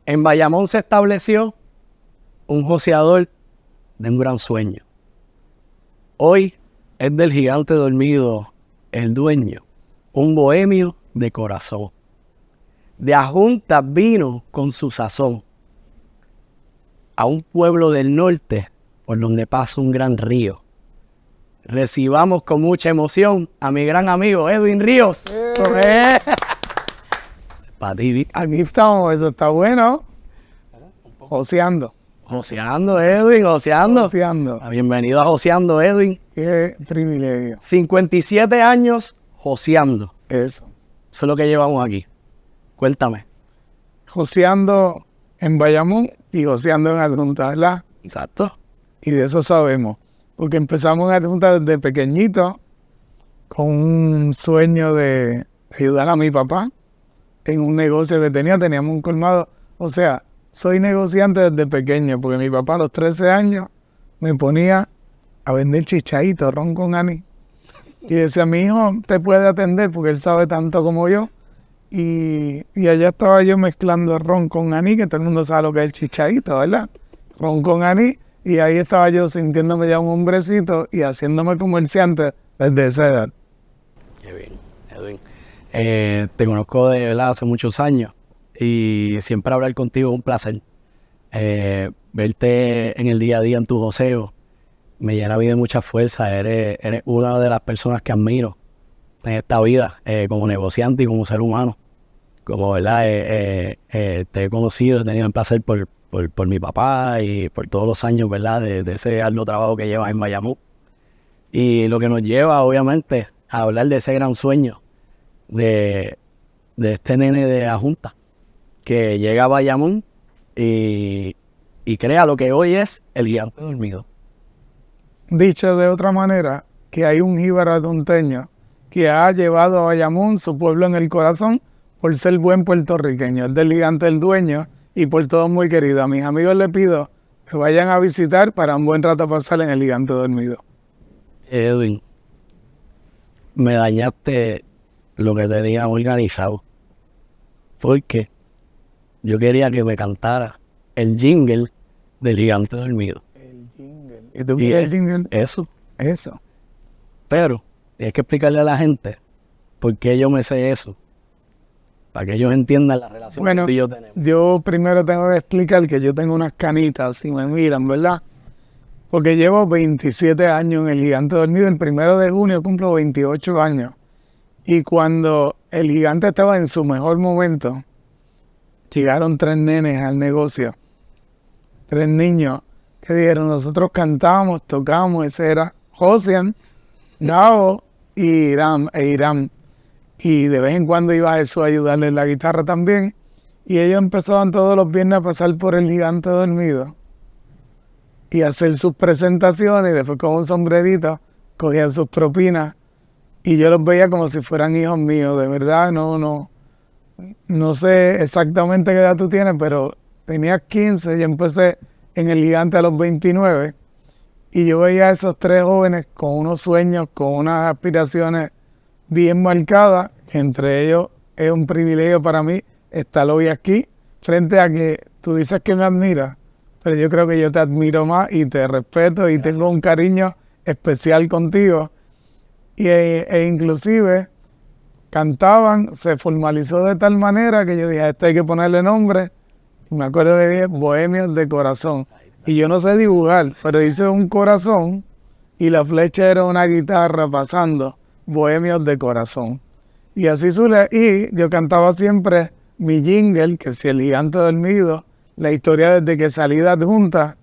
En Bayamón se estableció un joseador de un gran sueño. Hoy es del gigante dormido el dueño, un bohemio de corazón. De Ajunta vino con su sazón a un pueblo del norte por donde pasa un gran río. Recibamos con mucha emoción a mi gran amigo Edwin Ríos. Para ti, Aquí estamos, eso está bueno. Joseando. Joseando, Edwin, joseando. Joseando. Bienvenido a Joseando, Edwin. Qué privilegio. 57 años joseando. Eso. Eso es lo que llevamos aquí. Cuéntame. Joseando en Bayamón y joseando en Adjunta, ¿verdad? Exacto. Y de eso sabemos. Porque empezamos en Adjunta desde pequeñito con un sueño de ayudar a mi papá en un negocio que teníamos un colmado. O sea, soy negociante desde pequeño, porque mi papá a los 13 años me ponía a vender chichaíto, ron con anís. Y decía, mi hijo te puede atender porque él sabe tanto como yo. Y allá estaba yo mezclando el ron con anís, que todo el mundo sabe lo que es el chichaíto, ¿verdad? Ron con anís. Y ahí estaba yo sintiéndome ya un hombrecito y haciéndome comerciante desde esa edad. Qué bien, Edwin. Te conozco de verdad hace muchos años y siempre hablar contigo es un placer. Verte en el día a día en tu joseo me llena a mí de mucha fuerza. Eres una de las personas que admiro en esta vida como negociante y como ser humano. Como verdad, te he conocido, he tenido el placer por mi papá y por todos los años, ¿verdad? De ese arduo trabajo que llevas en Bayamón. Y lo que nos lleva, obviamente, a hablar de ese gran sueño de este nene de Ajunta, que llega a Bayamón y crea lo que hoy es el gigante dormido. Dicho de otra manera, que hay un jíbaro adjunteño que ha llevado a Bayamón, su pueblo en el corazón, por ser buen puertorriqueño. Es del gigante el dueño y por todo muy querido. A mis amigos les pido que vayan a visitar para un buen rato pasar en el gigante dormido. Edwin, me dañaste lo que tenía organizado, porque yo quería que me cantara el jingle del gigante dormido. El jingle. ¿Y tú quieres el jingle? Eso. Eso. Pero tienes que explicarle a la gente por qué yo me sé eso, para que ellos entiendan la relación que tú y yo tenemos. Yo primero tengo que explicar que yo tengo unas canitas, si me miran, ¿verdad? Porque llevo 27 años en el gigante dormido. El 1 de junio cumplo 28 años. Y cuando el gigante estaba en su mejor momento, llegaron 3 nenes al negocio. 3 niños que dijeron, nosotros cantábamos, tocábamos, ese era Josian, Gabo y Irán. Y de vez en cuando iba Jesús a ayudarle en la guitarra también. Y ellos empezaban todos los viernes a pasar por el gigante dormido y hacer sus presentaciones, y después con un sombrerito cogían sus propinas. Y yo los veía como si fueran hijos míos, de verdad, no sé exactamente qué edad tú tienes, pero tenía 15, yo empecé en el gigante a los 29, y yo veía a esos 3 jóvenes con unos sueños, con unas aspiraciones bien marcadas, que entre ellos es un privilegio para mí estar hoy aquí, frente a que tú dices que me admiras, pero yo creo que yo te admiro más y te respeto y tengo un cariño especial contigo. E inclusive cantaban, se formalizó de tal manera que yo dije, a esto hay que ponerle nombre. Y me acuerdo que dije, Bohemios de Corazón. Y yo no sé dibujar, pero hice un corazón y la flecha era una guitarra pasando, Bohemios de Corazón. Y así surge, y yo cantaba siempre mi jingle, que si el gigante dormido, la historia desde que salí de Adjunta.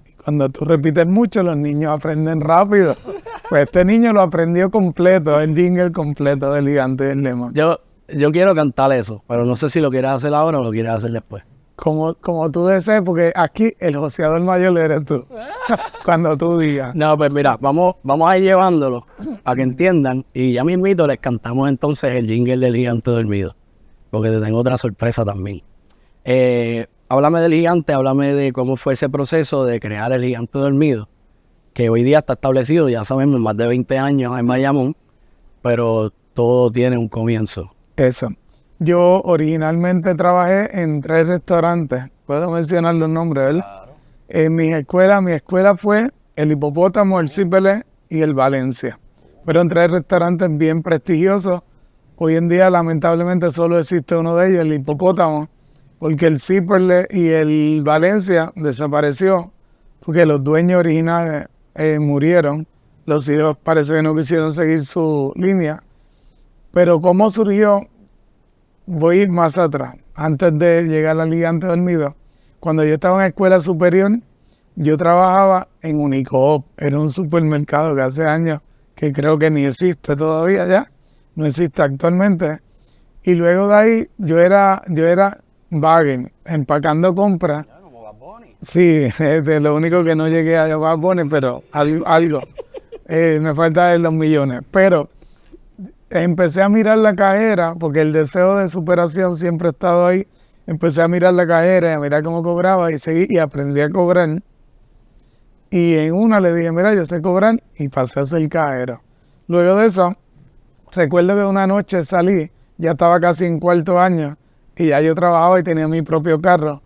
Y cuando tú repites mucho, los niños aprenden rápido. Pues este niño lo aprendió completo, el jingle completo del gigante del lema. Yo quiero cantar eso, pero no sé si lo quieres hacer ahora o lo quieres hacer después. Como tú desees, porque aquí el joseador mayor eres tú. Cuando tú digas. No, pues mira, vamos a ir llevándolo para que entiendan. Y ya mismito les cantamos entonces el jingle del gigante dormido, porque te tengo otra sorpresa también. Háblame del gigante, háblame de cómo fue ese proceso de crear el gigante dormido, que hoy día está establecido, ya sabemos, más de 20 años en Bayamón, pero todo tiene un comienzo. Eso. Yo originalmente trabajé en 3 restaurantes. Puedo mencionar los nombres, ¿verdad? Claro. En mi escuela fue el Hipopótamo, el Cipeles y el Valencia. Fueron 3 restaurantes bien prestigiosos. Hoy en día, lamentablemente, solo existe uno de ellos, el Hipopótamo, porque el Cipeles y el Valencia desapareció, porque los dueños originales murieron. Los hijos parece que no quisieron seguir su línea. Pero ¿cómo surgió? Voy a ir más atrás, antes de llegar al Gigante Dormido. Cuando yo estaba en escuela superior, yo trabajaba en Unicoop, era un supermercado que hace años que creo que ni existe todavía ya, no existe actualmente. Y luego de ahí yo era bagging, empacando compras. Ya, como Bad Bunny. Sí, de lo único que no llegué a Bad Bunny, pero algo. Me faltan los millones. Pero empecé a mirar la cajera, porque el deseo de superación siempre ha estado ahí. Empecé a mirar la cajera y a mirar cómo cobraba y seguí y aprendí a cobrar. Y en una le dije, mira, yo sé cobrar y pasé a ser cajero. Luego de eso, recuerdo que una noche salí, ya estaba casi en 4º año y ya yo trabajaba y tenía mi propio carro.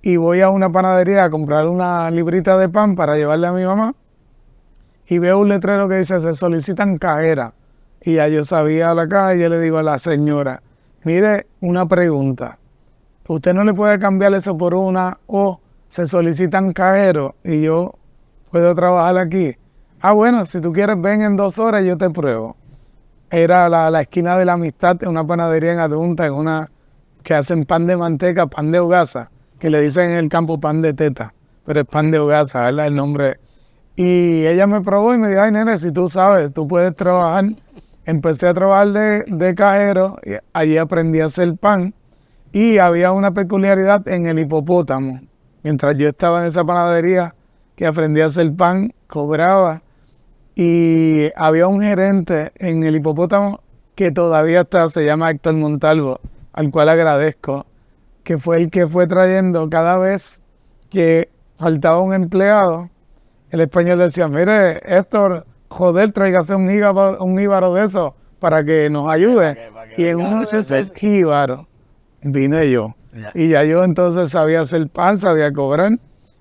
Y voy a una panadería a comprar una librita de pan para llevarle a mi mamá y veo un letrero que dice, se solicitan cajeras. Y ya yo sabía la caja y yo le digo a la señora, mire, una pregunta, ¿usted no le puede cambiar eso por una o se solicitan cajeros y yo puedo trabajar aquí? Ah, bueno, si tú quieres ven en 2 horas y yo te pruebo. Era la esquina de la Amistad, en una panadería en Adjunta, en una que hacen pan de manteca, pan de hogaza, que le dicen en el campo pan de teta, pero es pan de hogaza, ¿verdad? El nombre. Y ella me probó y me dijo, ay, nene, si tú sabes, tú puedes trabajar. Empecé a trabajar de cajero, y allí aprendí a hacer pan y había una peculiaridad en el Hipopótamo. Mientras yo estaba en esa panadería que aprendí a hacer pan, cobraba y había un gerente en el Hipopótamo que todavía está, se llama Héctor Montalvo, al cual agradezco, que fue el que fue trayendo cada vez que faltaba un empleado. El español decía, mire, Héctor, joder, tráigase un jíbaro de eso para que nos ayude. Y en uno de esos jíbaros vine yo. Y ya yo entonces sabía hacer pan, sabía cobrar.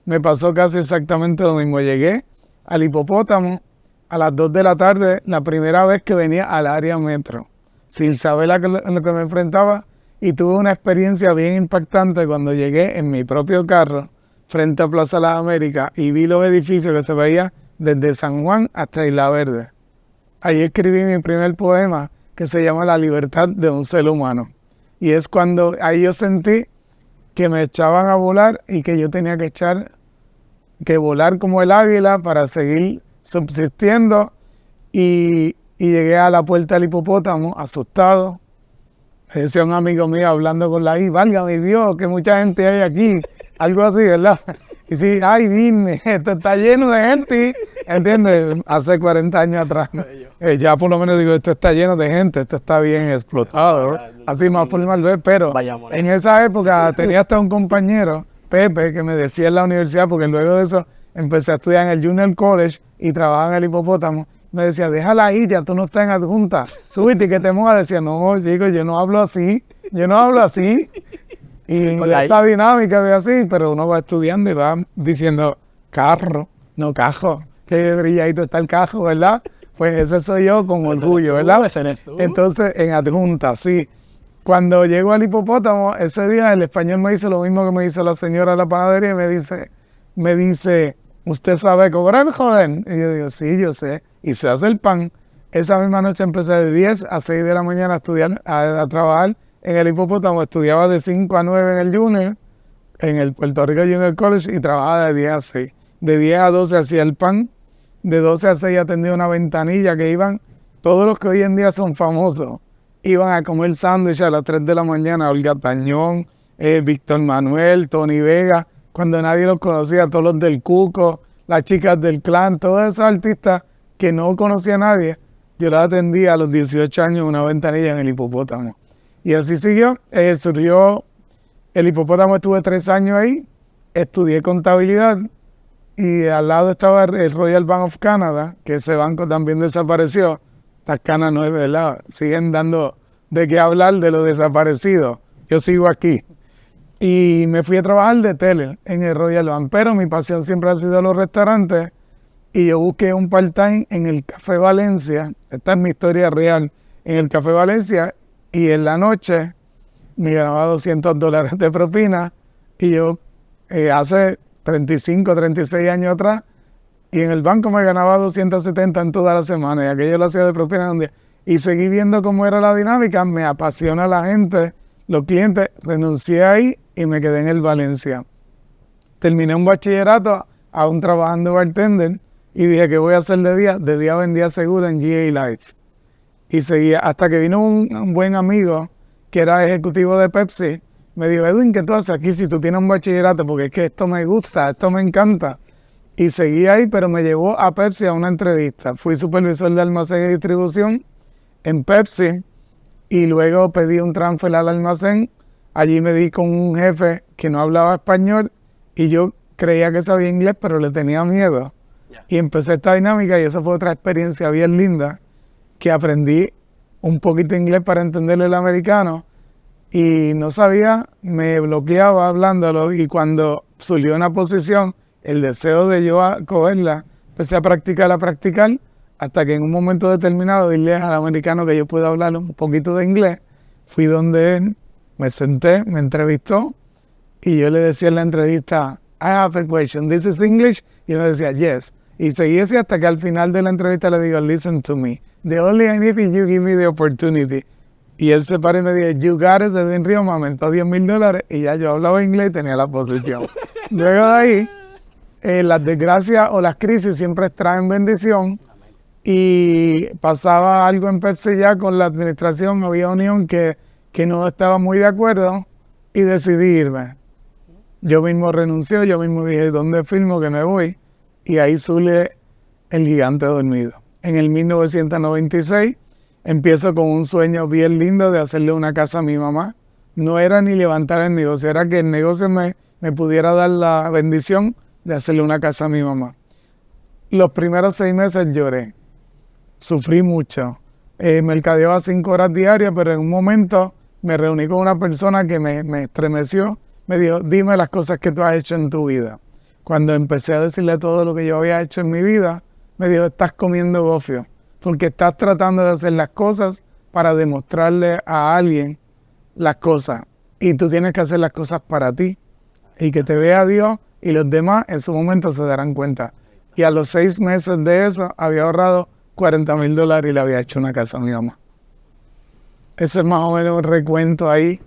Me pasó casi exactamente lo mismo. Llegué al Hipopótamo a las 2 de la tarde, la primera vez que venía al área metro, sin saber lo que me enfrentaba. Y tuve una experiencia bien impactante cuando llegué en mi propio carro frente a Plaza Las Américas y vi los edificios que se veían desde San Juan hasta Isla Verde. Ahí escribí mi primer poema que se llama La libertad de un ser humano. Y es cuando ahí yo sentí que me echaban a volar y que yo tenía que volar como el águila para seguir subsistiendo. Y llegué a la puerta del Hipopótamo asustado. Me decía un amigo mío hablando con la I, válgame Dios, que mucha gente hay aquí. Algo así, ¿verdad? Y sí, ay, vine, esto está lleno de gente, ¿entiendes? Hace 40 años atrás. Ya por lo menos digo, esto está lleno de gente, esto está bien explotado, ¿no? Así más formal vez, pero en esa época tenía hasta un compañero, Pepe, que me decía en la universidad, porque luego de eso empecé a estudiar en el Junior College y trabajaba en el Hipopótamo. Me decía, déjala ahí, ya tú no estás en Adjunta, súbete que te mojas. Decía, no, chicos, yo no hablo así. Y esta dinámica de así, pero uno va estudiando y va diciendo, carro, no cajo, qué brilladito está el cajo, ¿verdad? Pues ese soy yo con orgullo, ¿verdad? Entonces, en Adjunta, sí. Cuando llego al Hipopótamo, ese día el español me dice lo mismo que me hizo la señora de la panadería y me dice, ¿usted sabe cobrar, joven? Y yo digo, sí, yo sé. Y se hace el pan. Esa misma noche empecé de 10 a 6 de la mañana a estudiar, a trabajar en el Hipopótamo. Estudiaba de 5 a 9 en el Junior, en el Puerto Rico Junior College, y trabajaba de 10 a 6. De 10 a 12 hacía el pan. De 12 a 6 atendía una ventanilla que iban todos los que hoy en día son famosos. Iban a comer sándwich a las 3 de la mañana. Olga Tañón, Víctor Manuel, Tony Vega, cuando nadie los conocía, todos los del Cuco, las chicas del Clan, todos esos artistas que no conocía a nadie. Yo los atendía a los 18 años en una ventanilla en el Hipopótamo. Y así siguió. Surgió el Hipopótamo, estuve 3 años ahí, estudié contabilidad y al lado estaba el Royal Bank of Canada, que ese banco también desapareció. Estas canas no es verdad, siguen dando de qué hablar de los desaparecidos. Yo sigo aquí. Y me fui a trabajar de teller en el Royal Bank, pero mi pasión siempre ha sido los restaurantes y yo busqué un part-time en el Café Valencia. Esta es mi historia real. En el Café Valencia y en la noche me ganaba $200 de propina y yo hace 35, 36 años atrás y en el banco me ganaba 270 en toda la semana y aquello lo hacía de propina un día. Y seguí viendo cómo era la dinámica, me apasiona la gente, los clientes, renuncié ahí y me quedé en el Valencia. Terminé un bachillerato, aún trabajando bartender, y dije, ¿qué voy a hacer de día? De día vendía seguro en GA Life. Y seguía, hasta que vino un buen amigo, que era ejecutivo de Pepsi, me dijo, Edwin, ¿qué tú haces aquí si tú tienes un bachillerato? Porque es que esto me gusta, esto me encanta. Y seguí ahí, pero me llevó a Pepsi a una entrevista. Fui supervisor de almacén y distribución en Pepsi, y luego pedí un transfer al almacén. Allí me di con un jefe que no hablaba español y yo creía que sabía inglés, pero le tenía miedo. Y empecé esta dinámica y esa fue otra experiencia bien linda, que aprendí un poquito de inglés para entenderle el americano y no sabía, me bloqueaba hablándolo y cuando surgió una posición, el deseo de yo cogerla, empecé a practicar, hasta que en un momento determinado dile al americano que yo pueda hablar un poquito de inglés. Fui donde él, me senté, me entrevistó y yo le decía en la entrevista, I have a question, this is English, y él me decía, yes. Y seguí así hasta que al final de la entrevista le digo, listen to me, the only I need is you give me the opportunity. Y él se paró y me dijo, you got it, Edwin Ríos, me aumentó $10,000 y ya yo hablaba inglés y tenía la posición. Luego de ahí, las desgracias o las crisis siempre traen bendición. Y pasaba algo en Pepsi ya con la administración, había unión que no estaba muy de acuerdo y decidí irme. Yo mismo renuncié, yo mismo dije, ¿dónde firmo que me voy? Y ahí surge El Gigante Dormido. En el 1996 empiezo con un sueño bien lindo de hacerle una casa a mi mamá. No era ni levantar el negocio, era que el negocio me pudiera dar la bendición de hacerle una casa a mi mamá. Los primeros 6 meses lloré. Sufrí mucho. Mercadeaba 5 horas diarias, pero en un momento me reuní con una persona que me estremeció. Me dijo, dime las cosas que tú has hecho en tu vida. Cuando empecé a decirle todo lo que yo había hecho en mi vida, me dijo, estás comiendo gofio, porque estás tratando de hacer las cosas para demostrarle a alguien las cosas. Y tú tienes que hacer las cosas para ti. Y que te vea Dios y los demás en su momento se darán cuenta. Y a los 6 meses de eso había ahorrado $40,000 y le había hecho una casa a mi mamá. Ese es más o menos un recuento ahí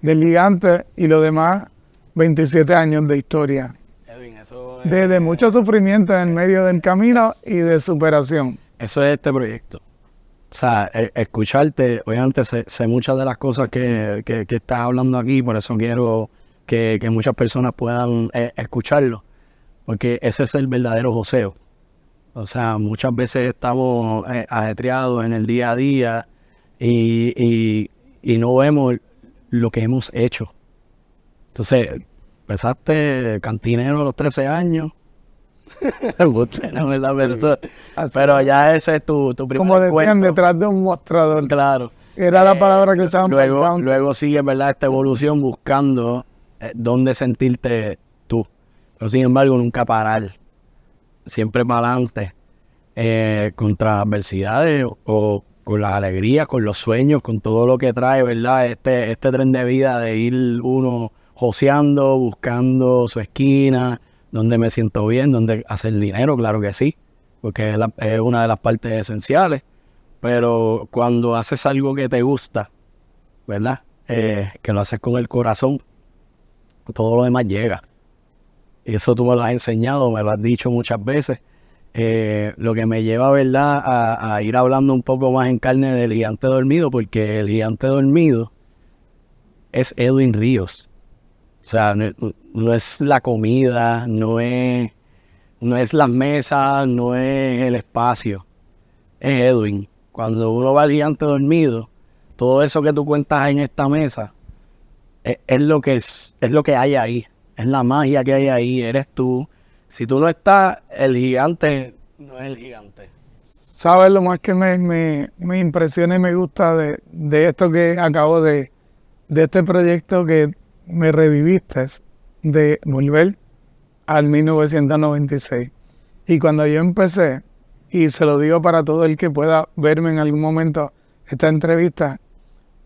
del gigante y lo demás, 27 años de historia. Edwin, eso es, de mucho sufrimiento en medio del camino y de superación. Eso es este proyecto. O sea, escucharte, obviamente sé muchas de las cosas que estás hablando aquí, por eso quiero que muchas personas puedan escucharlo, porque ese es el verdadero joseo. O sea, muchas veces estamos ajetreados en el día a día y no vemos lo que hemos hecho. Entonces, empezaste cantinero a los 13 años. No es la persona. Pero ya ese es tu primer Como decían, cuento. detrás de un mostrador. Claro. Era la palabra que usaban para el counter. Luego sigue, ¿verdad?, esta evolución buscando dónde sentirte tú. Pero sin embargo, nunca parar. Siempre para adelante. Contra adversidades o con las alegrías, con los sueños, con todo lo que trae, ¿verdad? Este tren de vida de ir uno joseando, buscando su esquina, donde me siento bien, donde hacer dinero, claro que sí, porque es una de las partes esenciales. Pero cuando haces algo que te gusta, ¿verdad? Que lo haces con el corazón, todo lo demás llega. Y eso tú me lo has enseñado, me lo has dicho muchas veces. Lo que me lleva, ¿verdad?, a ir hablando un poco más en carne del Gigante Dormido, porque el Gigante Dormido es Edwin Ríos. O sea, no es la comida, no es las mesas, no es el espacio, es Edwin. Cuando uno va al Gigante Dormido, todo eso que tú cuentas en esta mesa es lo que hay ahí, es la magia que hay ahí, eres tú. Si tú no estás, el gigante no es el gigante. ¿Sabes lo más que me impresiona y me gusta de esto que acabo de este proyecto que me reviviste, de volver al 1996? Y cuando yo empecé, y se lo digo para todo el que pueda verme en algún momento esta entrevista,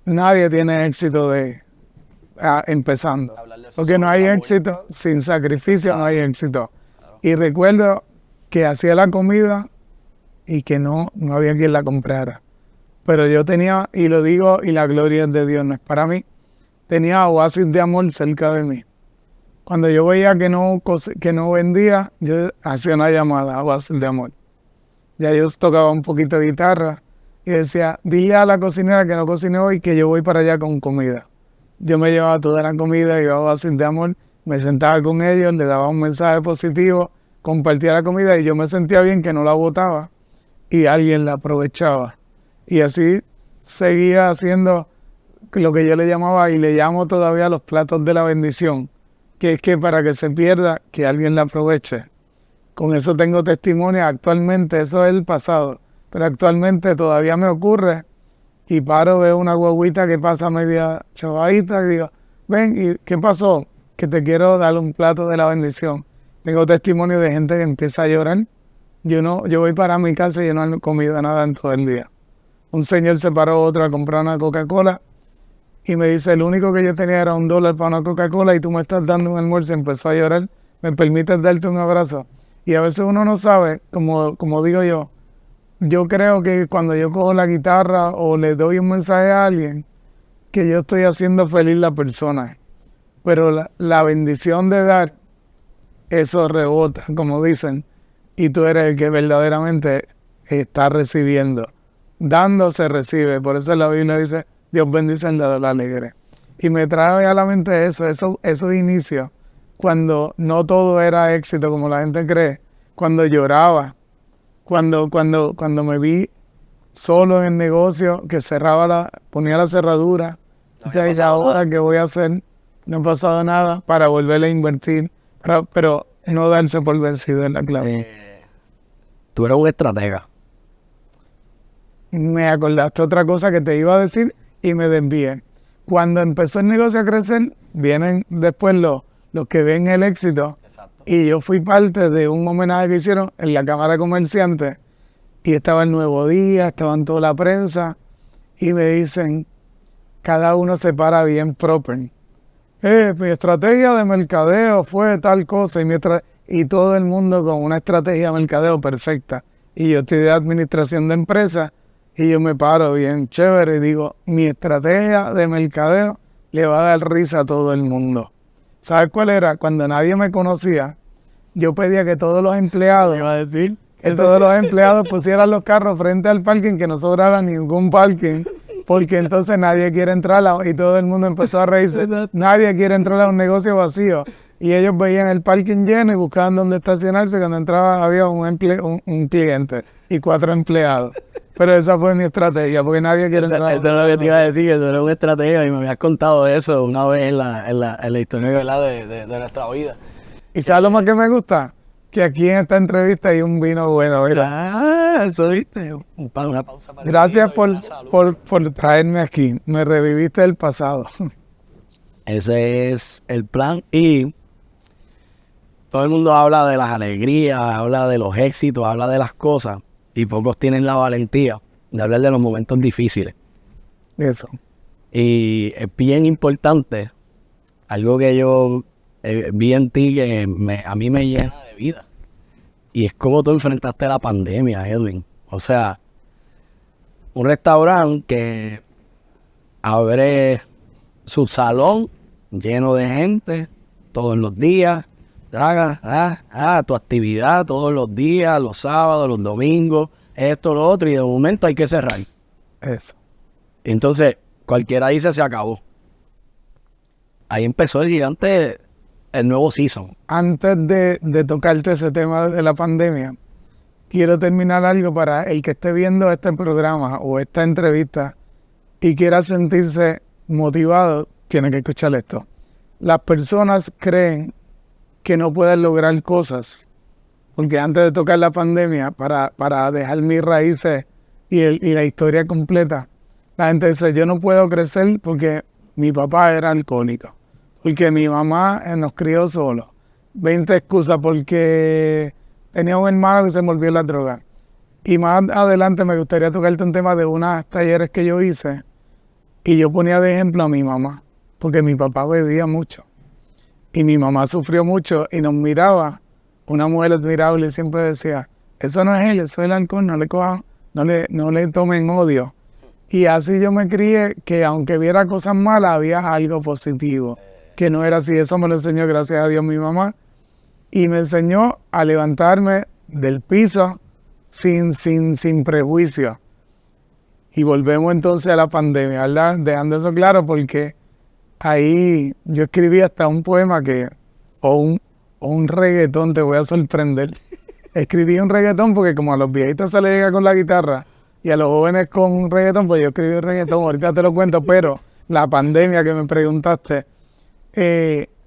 nadie tiene éxito empezando. Porque no hay éxito sin sacrificio, no hay éxito. Y recuerdo que hacía la comida y que no había quien la comprara. Pero yo tenía, y lo digo, y la gloria es de Dios, no es para mí, tenía oasis de amor cerca de mí. Cuando yo veía que no vendía, yo hacía una llamada a oasis de amor. Ya yo tocaba un poquito de guitarra y decía, dile a la cocinera que no cocine hoy que yo voy para allá con comida. Yo me llevaba toda la comida, iba a oasis de amor, me sentaba con ellos, le daba un mensaje positivo, compartía la comida y yo me sentía bien que no la botaba y alguien la aprovechaba. Y así seguía haciendo lo que yo le llamaba y le llamo todavía los platos de la bendición, que es que para que se pierda, que alguien la aproveche. Con eso tengo testimonio actualmente, eso es el pasado, pero actualmente todavía me ocurre y paro, veo una guaguita que pasa media chavadita y digo, ven, ¿y qué pasó? Que te quiero dar un plato de la bendición. Tengo testimonio de gente que empieza a llorar. Yo voy para mi casa y yo no he comido nada en todo el día. Un señor se paró otro a comprar una Coca-Cola y me dice, el único que yo tenía era $1 para una Coca-Cola y tú me estás dando un almuerzo y empezó a llorar. ¿Me permites darte un abrazo? Y a veces uno no sabe, como digo yo creo que cuando yo cojo la guitarra o le doy un mensaje a alguien, que yo estoy haciendo feliz la persona. Pero la bendición de dar, eso rebota, como dicen, y tú eres el que verdaderamente está recibiendo. Dando se recibe, por eso la Biblia dice, Dios bendice al dador alegre. Y me trae a la mente esos inicios, cuando no todo era éxito como la gente cree, cuando lloraba, cuando me vi solo en el negocio, que ponía la cerradura, y ahora ¿qué voy a hacer? No ha pasado nada para volver a invertir, pero no darse por vencido es la clave. Tú eres un estratega. Me acordaste otra cosa que te iba a decir y me desvié. Cuando empezó el negocio a crecer, vienen después los que ven el éxito. Exacto. Y yo fui parte de un homenaje que hicieron en la Cámara de Comerciantes. Y estaba el Nuevo Día, estaban toda la prensa. Y me dicen, cada uno se para bien proper. Mi estrategia de mercadeo fue tal cosa. Y todo el mundo con una estrategia de mercadeo perfecta. Y yo estoy de administración de empresas. Y yo me paro bien chévere y digo, mi estrategia de mercadeo le va a dar risa a todo el mundo. ¿Sabes cuál era? Cuando nadie me conocía, yo pedía que todos los empleados, pusieran los carros frente al parking, que no sobrara ningún parking, porque entonces nadie quiere entrar y todo el mundo empezó a reírse. Nadie quiere entrar a un negocio vacío. Y ellos veían el parking lleno y buscaban dónde estacionarse. Cuando entraba había un cliente y 4 empleados. Pero esa fue mi estrategia, porque nadie quiere entrar. Eso es lo que te iba a decir, que eso era una estrategia y me habías contado eso una vez en la historia, ¿verdad? de nuestra vida. ¿Y sabes lo más que me gusta? Que aquí en esta entrevista hay un vino bueno, mira. Eso viste. Una pausa para Gracias por traerme aquí. Me reviviste el pasado. Ese es el plan. Y todo el mundo habla de las alegrías, habla de los éxitos, habla de las cosas. Y pocos tienen la valentía de hablar de los momentos difíciles. Eso. Y es bien importante, algo que yo vi en ti que a mí me llena de vida. Y es cómo tú enfrentaste la pandemia, Edwin. O sea, un restaurante que abre su salón lleno de gente todos los días. Tu actividad todos los días, los sábados, los domingos, esto, lo otro, y de momento hay que cerrar. Eso. Entonces, cualquiera dice se acabó. Ahí empezó el gigante, el nuevo season. Antes de tocarte ese tema de la pandemia, quiero terminar algo para el que esté viendo este programa o esta entrevista y quiera sentirse motivado, tiene que escuchar esto. Las personas creen que no pueden lograr cosas porque antes de tocar la pandemia, para dejar mis raíces y la historia completa, la gente dice, yo no puedo crecer porque mi papá era alcohólico, porque mi mamá nos crió solo. 20 excusas porque tenía un hermano que se volvió la droga. Y más adelante me gustaría tocarte un tema de unos talleres que yo hice y yo ponía de ejemplo a mi mamá, porque mi papá bebía mucho y mi mamá sufrió mucho y nos miraba, una mujer admirable, y siempre decía, eso no es él, eso es el alcohol, no le cojan, no le tomen odio. Y así yo me crié que aunque viera cosas malas, había algo positivo, que no era así. Eso me lo enseñó, gracias a Dios, mi mamá. Y me enseñó a levantarme del piso sin prejuicio. Y volvemos entonces a la pandemia, ¿verdad? Dejando eso claro, porque ahí yo escribí hasta un poema o un reggaetón, te voy a sorprender. Escribí un reggaetón porque como a los viejitos se les llega con la guitarra y a los jóvenes con reggaetón, pues yo escribí un reggaetón, ahorita te lo cuento, pero la pandemia que me preguntaste,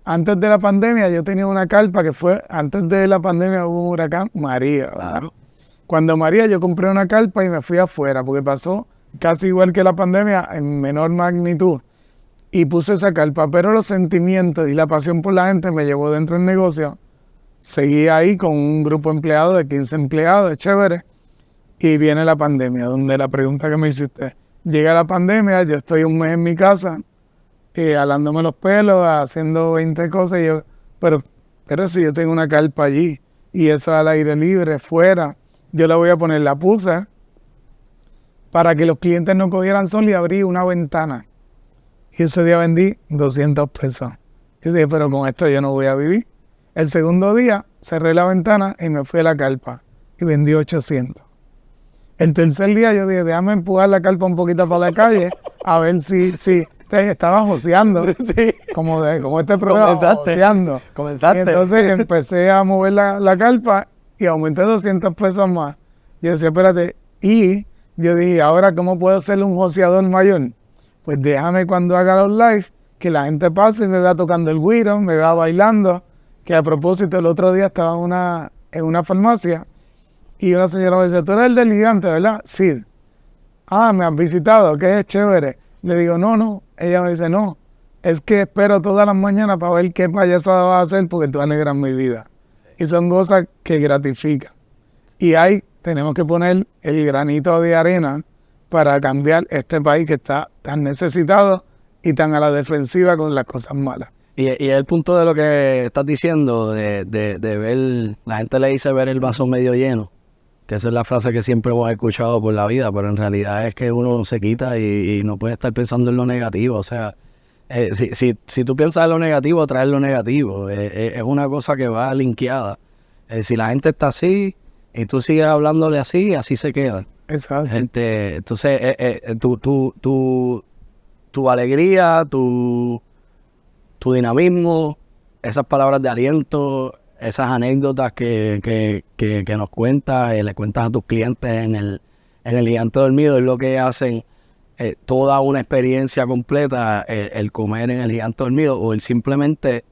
antes de la pandemia yo tenía una carpa que fue, antes de la pandemia hubo un huracán, María. Claro. Cuando María yo compré una carpa y me fui afuera, porque pasó casi igual que la pandemia, en menor magnitud, y puse esa carpa, pero los sentimientos y la pasión por la gente me llevó dentro del negocio. Seguí ahí con un grupo empleado de 15 empleados, chévere, y viene la pandemia, donde la pregunta que me hiciste, llega la pandemia, yo estoy un mes en mi casa, alándome los pelos, haciendo 20 cosas, y yo, pero si yo tengo una carpa allí, y eso al aire libre, fuera, yo la voy a poner, la puse, para que los clientes no cogieran sol y abrí una ventana. Y ese día vendí 200 pesos. Y dije, pero con esto yo no voy a vivir. El segundo día cerré la ventana y me fui a la carpa y vendí 800. El tercer día yo dije, déjame empujar la carpa un poquito para la calle a ver si estaba joseando. Sí. Como este programa, joseando. Comenzaste. Y entonces empecé a mover la carpa y aumenté 200 pesos más. Yo decía, espérate. Y yo dije, ahora, ¿cómo puedo ser un joseador mayor? Pues déjame cuando haga los live, que la gente pase y me vea tocando el güiro, me vea bailando. Que a propósito, el otro día estaba en una farmacia y una señora me dice, tú eres el del gigante, ¿verdad? Sí. Ah, me han visitado, que es chévere. Le digo, no. Ella me dice, no, es que espero todas las mañanas para ver qué payasada vas a hacer porque tú alegras mi vida. Sí. Y son cosas que gratifican. Y ahí tenemos que poner el granito de arena para cambiar este país que está tan necesitado y tan a la defensiva con las cosas malas. Y el punto de lo que estás diciendo, de ver, la gente le dice ver el vaso medio lleno, que esa es la frase que siempre hemos escuchado por la vida, pero en realidad es que uno se quita y no puede estar pensando en lo negativo. O sea, si tú piensas en lo negativo, traes lo negativo. Es una cosa que va linkeada. Si la gente está así y tú sigues hablándole así se quedan. Exacto. Entonces, tu alegría, tu dinamismo, esas palabras de aliento, esas anécdotas que nos cuentas, le cuentas a tus clientes en el gigante dormido, es lo que hacen toda una experiencia completa, el comer en el gigante dormido o el simplemente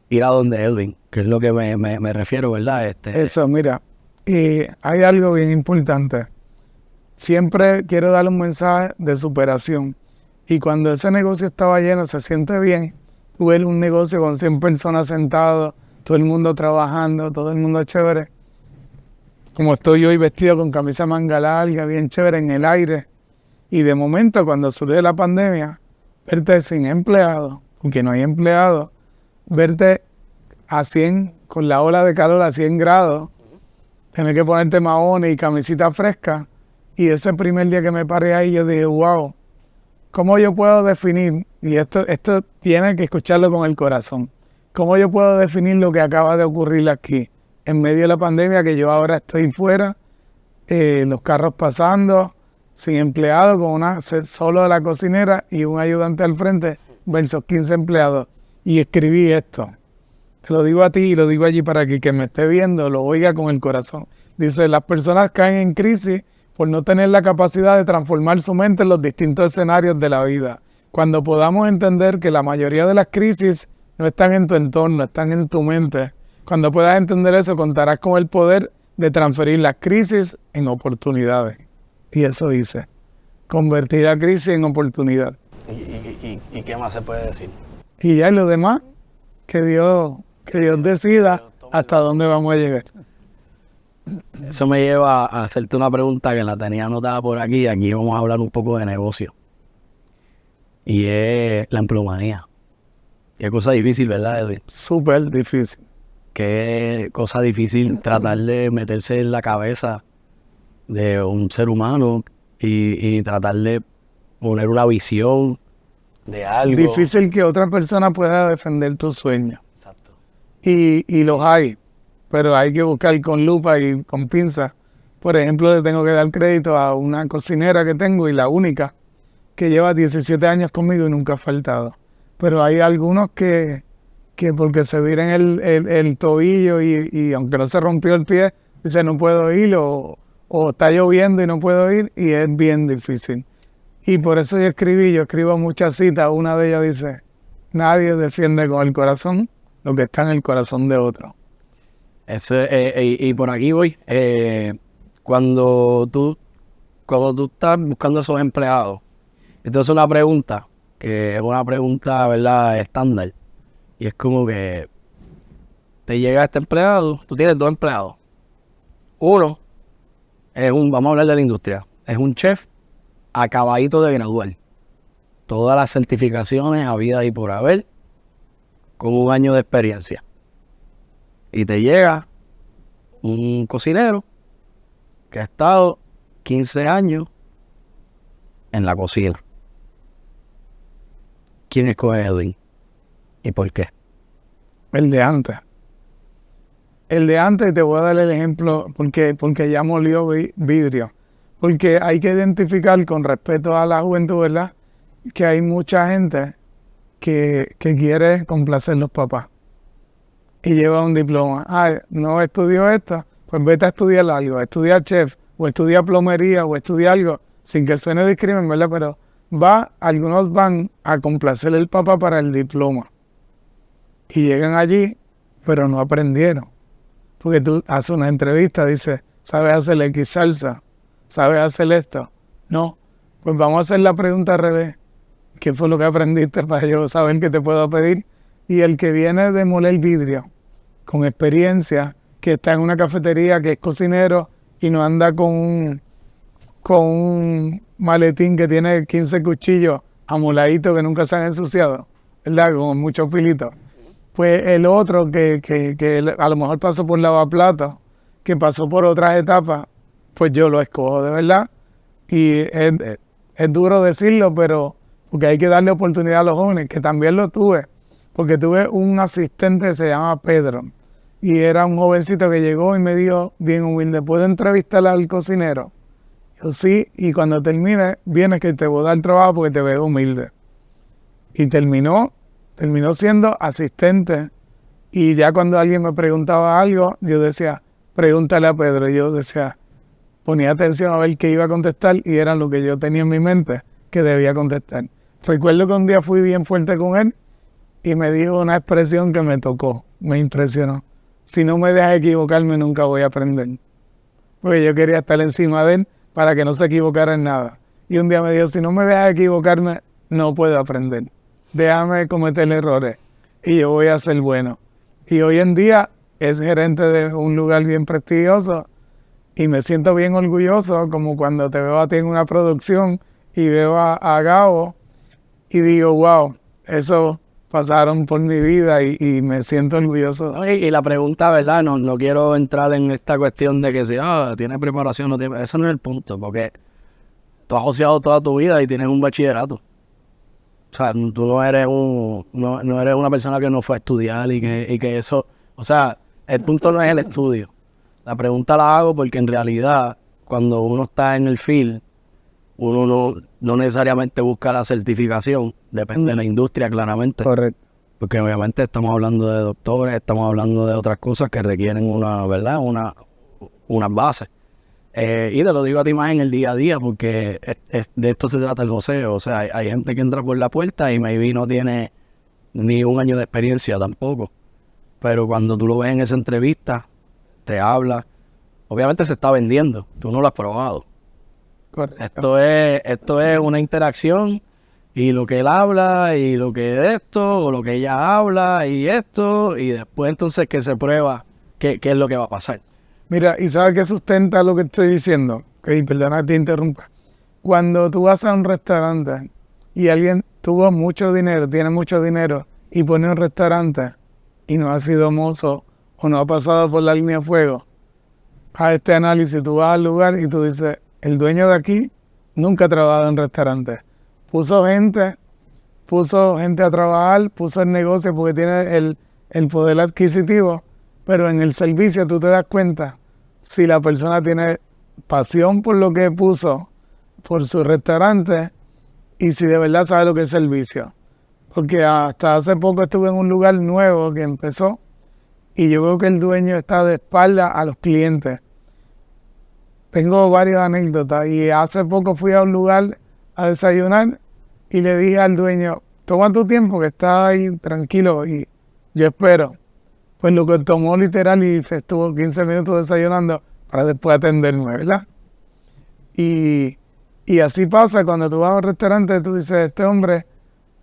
ir a donde Edwin, que es lo que me refiero, ¿verdad? Eso, mira, y hay algo bien importante. Siempre quiero dar un mensaje de superación. Y cuando ese negocio estaba lleno, se siente bien. Tú ves un negocio con 100 personas sentados, todo el mundo trabajando, todo el mundo chévere. Como estoy hoy vestido con camisa manga larga, bien chévere en el aire. Y de momento, cuando surge la pandemia, verte sin empleado, porque no hay empleado, verte a 100, con la ola de calor a 100 grados, tener que ponerte maones y camisita fresca. Y ese primer día que me paré ahí, yo dije, wow, ¿cómo yo puedo definir? Y esto tiene que escucharlo con el corazón. ¿Cómo yo puedo definir lo que acaba de ocurrir aquí? En medio de la pandemia, que yo ahora estoy fuera, los carros pasando, sin empleado, con solo la cocinera y un ayudante al frente, versus 15 empleados. Y escribí esto. Te lo digo a ti y lo digo allí para que me esté viendo lo oiga con el corazón. Dice, las personas caen en crisis por no tener la capacidad de transformar su mente en los distintos escenarios de la vida. Cuando podamos entender que la mayoría de las crisis no están en tu entorno, están en tu mente, Cuando puedas entender eso, contarás con el poder de transferir las crisis en oportunidades. Y eso dice, convertir la crisis en oportunidad. ¿Y qué más se puede decir? Y ya lo demás, que Dios decida hasta dónde vamos a llegar. Eso me lleva a hacerte una pregunta que la tenía anotada por aquí. Aquí vamos a hablar un poco de negocio. Y es la empleomanía. Qué cosa difícil, ¿verdad, Edwin? Súper difícil. Qué cosa difícil tratar de meterse en la cabeza de un ser humano y tratar de poner una visión de algo. Difícil que otra persona pueda defender tus sueños. Exacto. Y los hay, pero hay que buscar con lupa y con pinza. Por ejemplo, le tengo que dar crédito a una cocinera que tengo y la única que lleva 17 años conmigo y nunca ha faltado. Pero hay algunos que porque se viren el tobillo y aunque no se rompió el pie, dice no puedo ir o está lloviendo y no puedo ir y es bien difícil. Y por eso yo escribo muchas citas. Una de ellas dice, nadie defiende con el corazón lo que está en el corazón de otro. Y por aquí voy. Cuando tú estás buscando esos empleados, esto es una pregunta, que es una pregunta, ¿verdad?, estándar. Y es como que te llega este empleado, tú tienes 2 empleados. Uno vamos a hablar de la industria, es un chef acabadito de graduar. Todas las certificaciones habidas y por haber, con 1 año de experiencia. Y te llega un cocinero que ha estado 15 años en la cocina. ¿Quién escoge Edwin? ¿Y por qué? El de antes. El de antes, te voy a dar el ejemplo porque ya molió vidrio. Porque hay que identificar con respeto a la juventud, ¿verdad?, que hay mucha gente que quiere complacer a los papás y lleva un diploma. No estudió esto, pues vete a estudiar algo, estudiar chef, o estudiar plomería, o estudiar algo, sin que suene discrimen, ¿verdad? Pero algunos van a complacer al papá para el diploma. Y llegan allí, pero no aprendieron. Porque tú haces una entrevista, dices, ¿sabes hacer X salsa? ¿Sabes hacer esto? No. Pues vamos a hacer la pregunta al revés. ¿Qué fue lo que aprendiste para yo saber qué te puedo pedir? Y el que viene de moler vidrio, con experiencia, que está en una cafetería, que es cocinero y no anda con un maletín que tiene 15 cuchillos amoladitos que nunca se han ensuciado, ¿verdad? Con muchos filitos. Pues el otro que a lo mejor pasó por lavaplatos, que pasó por otras etapas, pues yo lo escojo, de verdad. Y es duro decirlo, pero porque hay que darle oportunidad a los jóvenes, que también lo tuve. Porque tuve un asistente que se llama Pedro, y era un jovencito que llegó y me dijo, bien humilde, ¿puedo entrevistar al cocinero? Yo sí, y cuando termine, vienes que te voy a dar trabajo porque te veo humilde. Y terminó siendo asistente. Y ya cuando alguien me preguntaba algo, yo decía, pregúntale a Pedro. Y yo decía, ponía atención a ver qué iba a contestar y era lo que yo tenía en mi mente que debía contestar. Recuerdo que un día fui bien fuerte con él y me dijo una expresión que me tocó, me impresionó. Si no me dejas equivocarme, nunca voy a aprender. Porque yo quería estar encima de él para que no se equivocara en nada. Y un día me dijo, si no me dejas equivocarme, no puedo aprender. Déjame cometer errores y yo voy a ser bueno. Y hoy en día es gerente de un lugar bien prestigioso y me siento bien orgulloso, como cuando te veo a ti en una producción y veo a Gabo y digo, wow, eso pasaron por mi vida y me siento orgulloso. Y la pregunta, ¿verdad? No quiero entrar en esta cuestión de que si tiene preparación, no tiene... Eso no es el punto, porque tú has asociado toda tu vida y tienes un bachillerato. O sea, tú no eres no eres una persona que no fue a estudiar y que eso... O sea, el punto no es el estudio. La pregunta la hago porque en realidad, cuando uno está en el field, uno no necesariamente busca la certificación. Depende de la industria, claramente. Correcto. Porque obviamente estamos hablando de doctores, estamos hablando de otras cosas que requieren ¿verdad? Unas bases. Y te lo digo a ti más en el día a día, porque de esto se trata el joseo. O sea, hay gente que entra por la puerta y maybe no tiene ni 1 año de experiencia tampoco. pero cuando tú lo ves en esa entrevista, te habla, obviamente se está vendiendo, tú no lo has probado. Correcto. Esto es una interacción y lo que él habla y lo que es esto o lo que ella habla y esto y después entonces que se prueba qué es lo que va a pasar. Mira, ¿y sabes qué sustenta lo que estoy diciendo? Perdona que te interrumpa. Cuando tú vas a un restaurante y alguien tuvo mucho dinero, tiene mucho dinero y pone un restaurante y no ha sido mozo o no ha pasado por la línea de fuego, a este análisis tú vas al lugar y tú dices, el dueño de aquí nunca ha trabajado en restaurantes. Puso gente a trabajar, puso el negocio porque tiene el poder adquisitivo, pero en el servicio tú te das cuenta si la persona tiene pasión por lo que puso, por su restaurante, y si de verdad sabe lo que es servicio. Porque hasta hace poco estuve en un lugar nuevo que empezó y yo veo que el dueño está de espalda a los clientes. Tengo varias anécdotas y hace poco fui a un lugar a desayunar y le dije al dueño, toma tu tiempo que está ahí tranquilo y yo espero. Pues lo que tomó literal y se estuvo 15 minutos desayunando para después atenderme, ¿verdad? Y así pasa cuando tú vas a un restaurante, tú dices, este hombre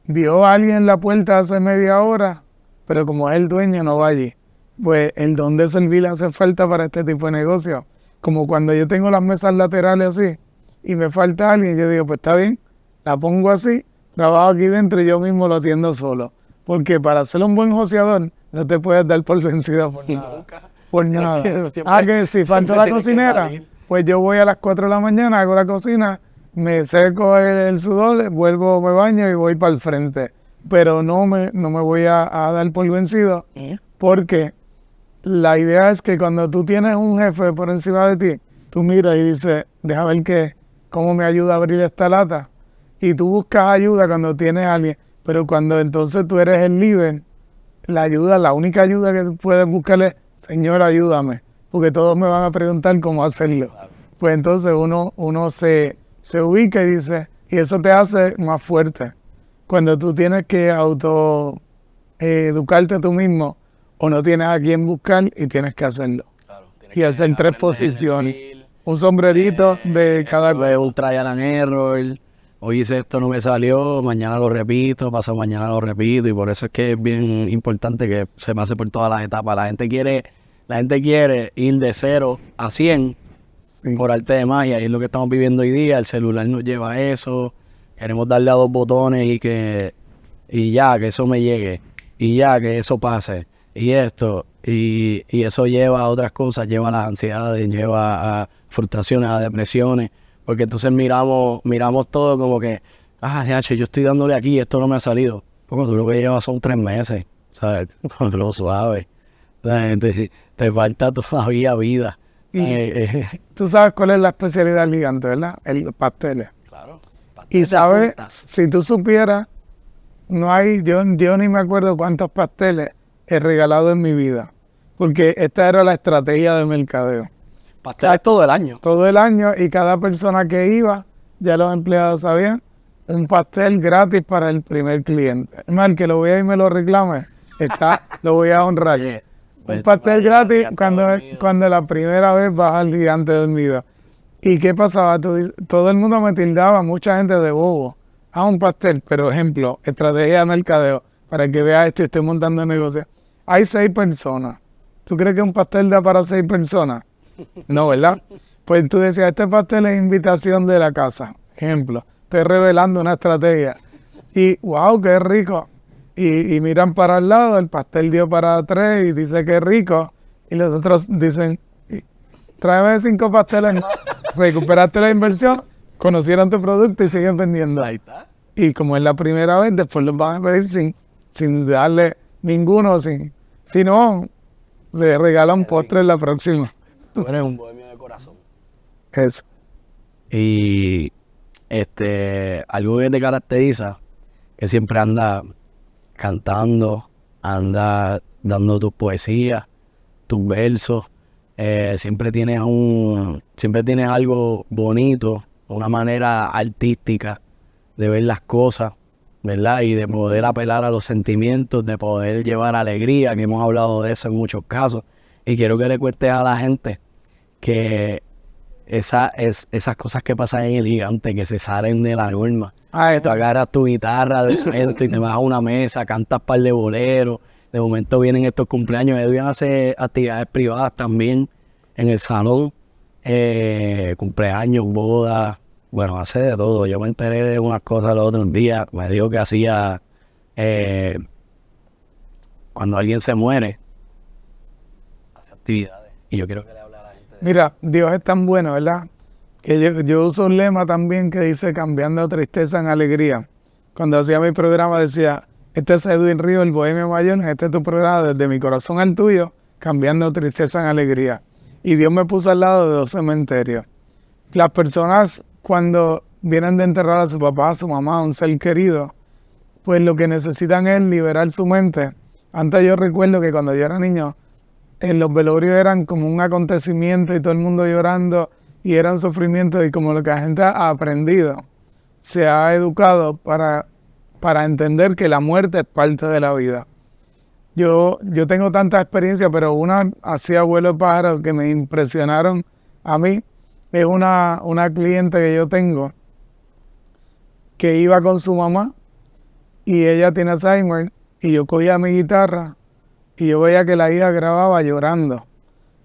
vio a alguien en la puerta hace media hora, pero como es el dueño no va allí. Pues el don de servir hace falta para este tipo de negocio. Como cuando yo tengo las mesas laterales así y me falta alguien, yo digo, pues está bien, la pongo así, trabajo aquí dentro y yo mismo lo atiendo solo. Porque para ser un buen joseador no te puedes dar por vencido por nada. Nunca. Por nada. Siempre, Que si falta la cocinera, pues yo voy a las 4 de la mañana, hago la cocina, me seco el sudor, vuelvo, me baño y voy para el frente. Pero no me voy a dar por vencido porque la idea es que cuando tú tienes un jefe por encima de ti, tú miras y dices, deja ver cómo me ayuda a abrir esta lata. Y tú buscas ayuda cuando tienes a alguien, pero cuando entonces tú eres el líder, la única ayuda que puedes buscar es, Señor, ayúdame, porque todos me van a preguntar cómo hacerlo. Claro. Pues entonces uno se ubica y dice, y eso te hace más fuerte. Cuando tú tienes que educarte tú mismo, o no tienes a quién buscar y tienes que hacerlo. Claro, y hacer 3 posiciones. Un sombrerito de cada cosa. Un trial and error. Hoy hice esto, no me salió, mañana lo repito, pasado mañana lo repito. Y por eso es que es bien importante que se pase por todas las etapas. La gente quiere ir de 0 a 100 por arte de magia. Y es lo que estamos viviendo hoy día. El celular nos lleva a eso. Queremos darle a 2 botones y ya, que eso me llegue. Y ya, que eso pase. Y esto, y eso lleva a otras cosas, lleva a las ansiedades, lleva a frustraciones, a depresiones, porque entonces miramos todo como que, yo estoy dándole aquí, esto no me ha salido. Porque tú lo que llevas son 3 meses, ¿sabes? Lo suave. Entonces, te falta todavía vida. Tú sabes cuál es la especialidad del gigante, ¿verdad? El pasteles. Claro. Y sabes, si tú supieras, yo ni me acuerdo cuántos pasteles he regalado en mi vida, porque esta era la estrategia de mercadeo. Pasteles todo el año. Todo el año, y cada persona que iba, ya los empleados sabían, un pastel gratis para el primer cliente. Es más, el que lo vea y me lo reclame, lo voy a honrar. Un pastel gratis cuando la primera vez vas al gigante dormido. ¿Y qué pasaba? Todo el mundo me tildaba, mucha gente de bobo. Un pastel, pero ejemplo, estrategia de mercadeo, para que veas esto y estoy montando negocio. Hay 6 personas. ¿Tú crees que un pastel da para 6 personas? No, ¿verdad? Pues tú decías, este pastel es invitación de la casa. Ejemplo, estoy revelando una estrategia. Y, wow, qué rico. Y miran para el lado, el pastel dio para 3 y dice que rico. Y los otros dicen, tráeme 5 pasteles más. Recuperaste la inversión, conocieron tu producto y siguen vendiendo. Ahí está. Y como es la primera vez, después los van a pedir sin darle ninguno, si no, le regalan postre en la próxima. Tú eres un bohemio de corazón. Eso. Y algo que te caracteriza, que siempre anda cantando, anda dando tus poesías, tus versos, siempre tienes algo bonito, una manera artística de ver las cosas. ¿verdad? Y de poder apelar a los sentimientos, de poder llevar alegría, que hemos hablado de eso en muchos casos. Y quiero que le cuentes a la gente que esas cosas que pasan en el gigante, que se salen de la norma. Tú agarras tu guitarra de momento y te vas a una mesa, cantas par de boleros, de momento vienen estos cumpleaños. Edwin hace actividades privadas también en el salón, cumpleaños, bodas, bueno, hace de todo. Yo me enteré de unas cosas los otros días, me dijo que hacía, cuando alguien se muere, hace actividades. Y yo quiero que le hable a la gente de Mira, Dios es tan bueno, ¿verdad? Que yo uso un lema también que dice cambiando tristeza en alegría. Cuando hacía mi programa decía, este es Edwin Ríos, el Bohemio Mayor, este es tu programa desde mi corazón al tuyo, cambiando tristeza en alegría. Y Dios me puso al lado de 2 cementerios. Las personas cuando vienen de enterrar a su papá, a su mamá, a un ser querido, pues lo que necesitan es liberar su mente. Antes yo recuerdo que cuando yo era niño, en los velorios eran como un acontecimiento y todo el mundo llorando y eran sufrimientos, y como lo que la gente ha aprendido, se ha educado para entender que la muerte es parte de la vida. Yo tengo tanta experiencia, pero una así abuelo pájaro que me impresionaron a mí es una cliente que yo tengo que iba con su mamá y ella tiene Alzheimer, y yo cogía mi guitarra y yo veía que la hija grababa llorando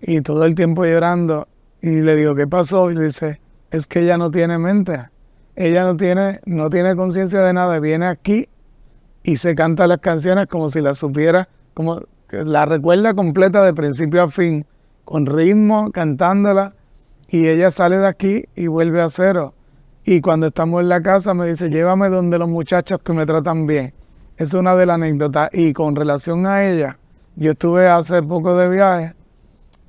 y todo el tiempo llorando, y le digo, ¿qué pasó? Y le dice, es que ella no tiene mente, ella no tiene conciencia de nada, viene aquí y se canta las canciones como si las supiera, como que la recuerda completa de principio a fin, con ritmo, cantándola, y ella sale de aquí y vuelve a cero. Y cuando estamos en la casa me dice, llévame donde los muchachos que me tratan bien. Es una de las anécdotas. Y con relación a ella, yo estuve hace poco de viaje,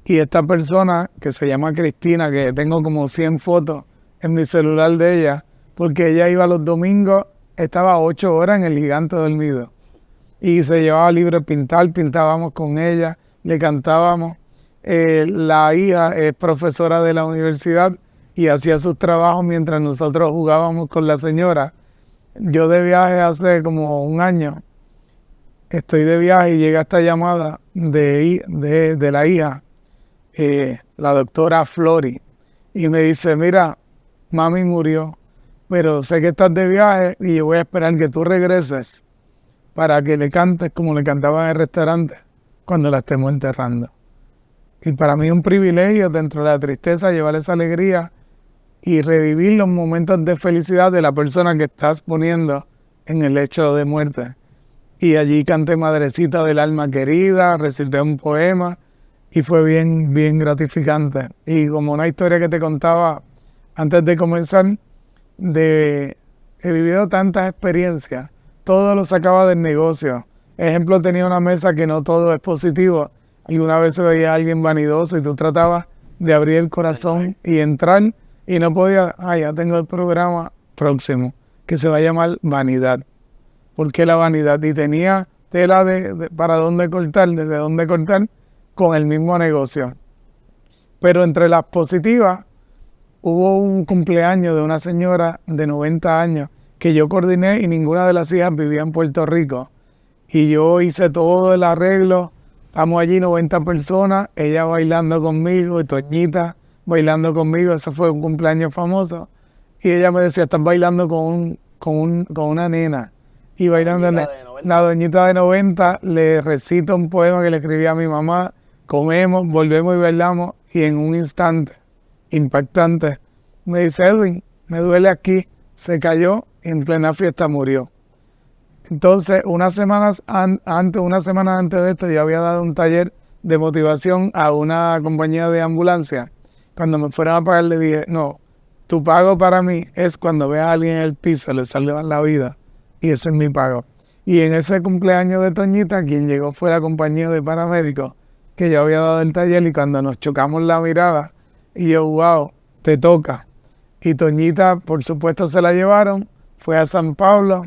y esta persona que se llama Cristina, que tengo como 100 fotos en mi celular de ella, porque ella iba los domingos, estaba 8 horas en el Gigante Dormido y se llevaba libre pintar, pintábamos con ella, le cantábamos. La hija es profesora de la universidad y hacía sus trabajos mientras nosotros jugábamos con la señora. Yo de viaje hace como un año, estoy de viaje y llega esta llamada de la hija, la doctora Flori, y me dice, mira, mami murió, pero sé que estás de viaje y yo voy a esperar que tú regreses para que le cantes como le cantaba en el restaurante cuando la estemos enterrando. Y para mí es un privilegio, dentro de la tristeza, llevar esa alegría y revivir los momentos de felicidad de la persona que estás poniendo en el lecho de muerte. Y allí canté Madrecita del Alma Querida, recité un poema y fue bien, bien gratificante. Y como una historia que te contaba antes de comenzar, he vivido tantas experiencias, todo lo sacaba del negocio. Ejemplo, tenía una mesa que no todo es positivo. Alguna vez se veía a alguien vanidoso y tú tratabas de abrir el corazón y entrar y no podía, ya tengo el programa próximo que se va a llamar Vanidad. ¿Por qué la vanidad? Y tenía tela para dónde cortar, desde dónde cortar, con el mismo negocio. Pero entre las positivas, hubo un cumpleaños de una señora de 90 años que yo coordiné y ninguna de las hijas vivía en Puerto Rico. Y yo hice todo el arreglo, estamos allí 90 personas, ella bailando conmigo y Toñita bailando conmigo, ese fue un cumpleaños famoso. Y ella me decía, estás bailando con una nena. Y bailando, la doñita de 90 le recita un poema que le escribí a mi mamá, comemos, volvemos y bailamos, y en un instante impactante me dice, Edwin, me duele aquí, se cayó y en plena fiesta murió. Entonces, una semana antes de esto, yo había dado un taller de motivación a una compañía de ambulancia. Cuando me fueron a pagar, le dije, no, tu pago para mí es cuando veas a alguien en el piso, le salvan la vida. Y ese es mi pago. Y en ese cumpleaños de Toñita, quien llegó fue la compañía de paramédicos que yo había dado el taller, y cuando nos chocamos la mirada, y yo, wow, te toca. Y Toñita, por supuesto, se la llevaron, fue a San Pablo,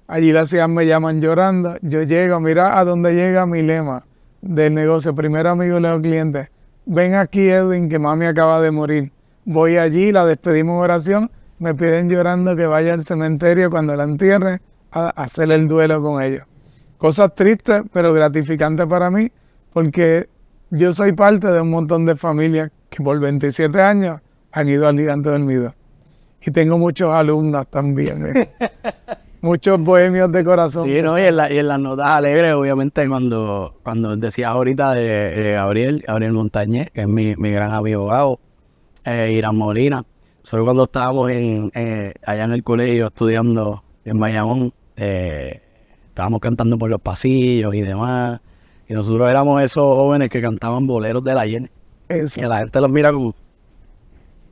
allí las hijas me llaman llorando, yo llego, mira a dónde llega mi lema del negocio, primero amigo, luego cliente, ven aquí Edwin, que mami acaba de morir. Voy allí, la despedimos en oración, me piden llorando que vaya al cementerio cuando la entierre, a hacer el duelo con ellos. Cosas tristes, pero gratificantes para mí, porque yo soy parte de un montón de familias que por 27 años han ido al Gigante Dormido. Y tengo muchos alumnos también, muchos bohemios de corazón. Sí, ¿no? Y en las notas alegres, obviamente, cuando decías ahorita de Gabriel Montañez, que es mi gran amigo Gabo, Irán Molina. Solo cuando estábamos allá en el colegio estudiando en Bayamón, estábamos cantando por los pasillos y demás. Y nosotros éramos esos jóvenes que cantaban boleros del ayer. Eso. Que la gente los mira como...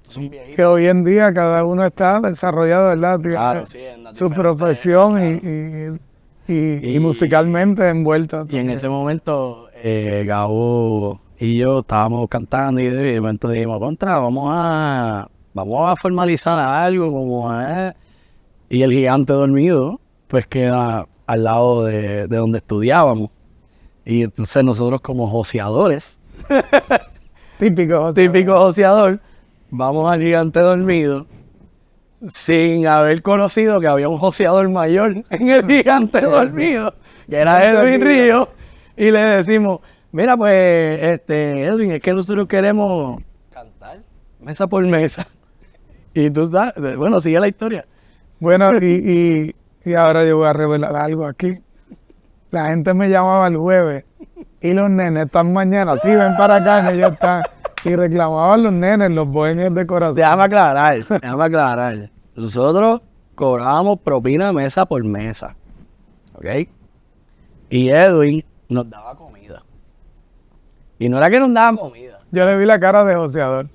Son viejitos. Que hoy en día cada uno está desarrollado, ¿verdad? Tiene Claro, sí, su profesión claro. y musicalmente envuelto. Y en ese momento, Gabo y yo estábamos cantando y de momento dijimos, vamos a formalizar algo como y el Gigante Dormido pues queda al lado de donde estudiábamos. Y entonces nosotros como joseadores, Típico joseador, vamos al Gigante Dormido sin haber conocido que había un joseador mayor en el Gigante Dormido, que era Edwin Ríos, y le decimos, mira pues, Edwin, es que nosotros queremos cantar mesa por mesa. Y tú sabes, bueno, sigue la historia. Bueno, y ahora yo voy a revelar algo aquí. La gente me llamaba el jueves y los nenes están mañana, sí, ven para acá, que ellos están. Y reclamaban los nenes, los bohemios de corazón. Déjame aclarar. Nosotros cobrábamos propina mesa por mesa, ¿ok? Y Edwin nos daba comida. Y no era que nos daba comida. Yo le vi la cara de joseador.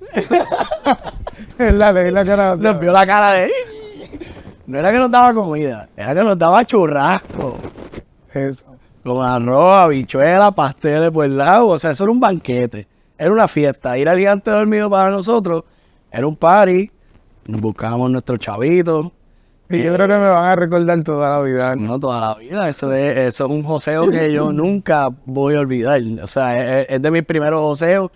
Le vi la cara de joseador. Nos vio la cara de... No era que nos daba comida, era que nos daba churrasco. Eso. Con arroz, habichuela, pasteles por el lado. O sea, eso era un banquete. Era una fiesta. Ir al Gigante Dormido para nosotros era un party. Nos buscábamos nuestros chavitos. Y yo creo que me van a recordar toda la vida. No, toda la vida. Eso es un joseo que yo nunca voy a olvidar. O sea, es de mis primeros joseos.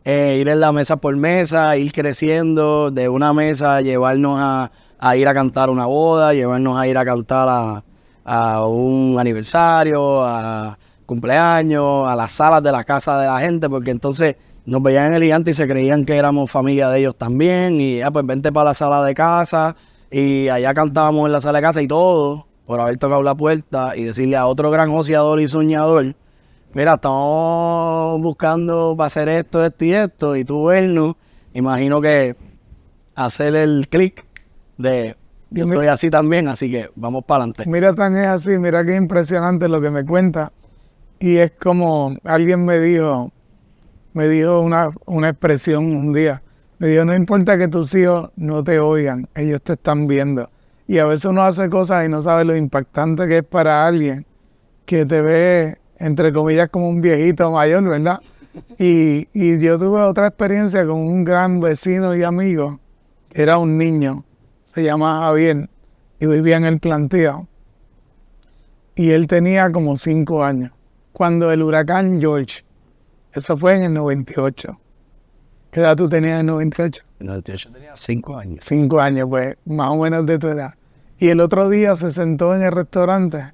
Ir en la mesa por mesa, ir creciendo de una mesa, llevarnos a ir a cantar una boda, llevarnos a ir a cantar a un aniversario, a cumpleaños, a las salas de la casa de la gente, porque entonces nos veían en el Gigante y se creían que éramos familia de ellos también, y pues vente para la sala de casa, y allá cantábamos en la sala de casa y todo, por haber tocado la puerta y decirle a otro gran joseador y soñador, mira, estamos buscando para hacer esto y esto, y tú vernos, imagino que hacer el clic de... Yo soy así también, así que vamos para adelante. Mira, tan es así, mira qué impresionante lo que me cuenta. Y es como alguien me dijo una expresión un día. Me dijo, no importa que tus hijos no te oigan, ellos te están viendo. Y a veces uno hace cosas y no sabe lo impactante que es para alguien que te ve, entre comillas, como un viejito mayor, ¿verdad? Y yo tuve otra experiencia con un gran vecino y amigo, que era un niño. Se llama Javier y vivía en el Planteo. Y él tenía como 5 años. Cuando el huracán George, eso fue en el 98. ¿Qué edad tú tenías en el 98? En el 98 tenía 5 años. 5 años, pues, más o menos de tu edad. Y el otro día se sentó en el restaurante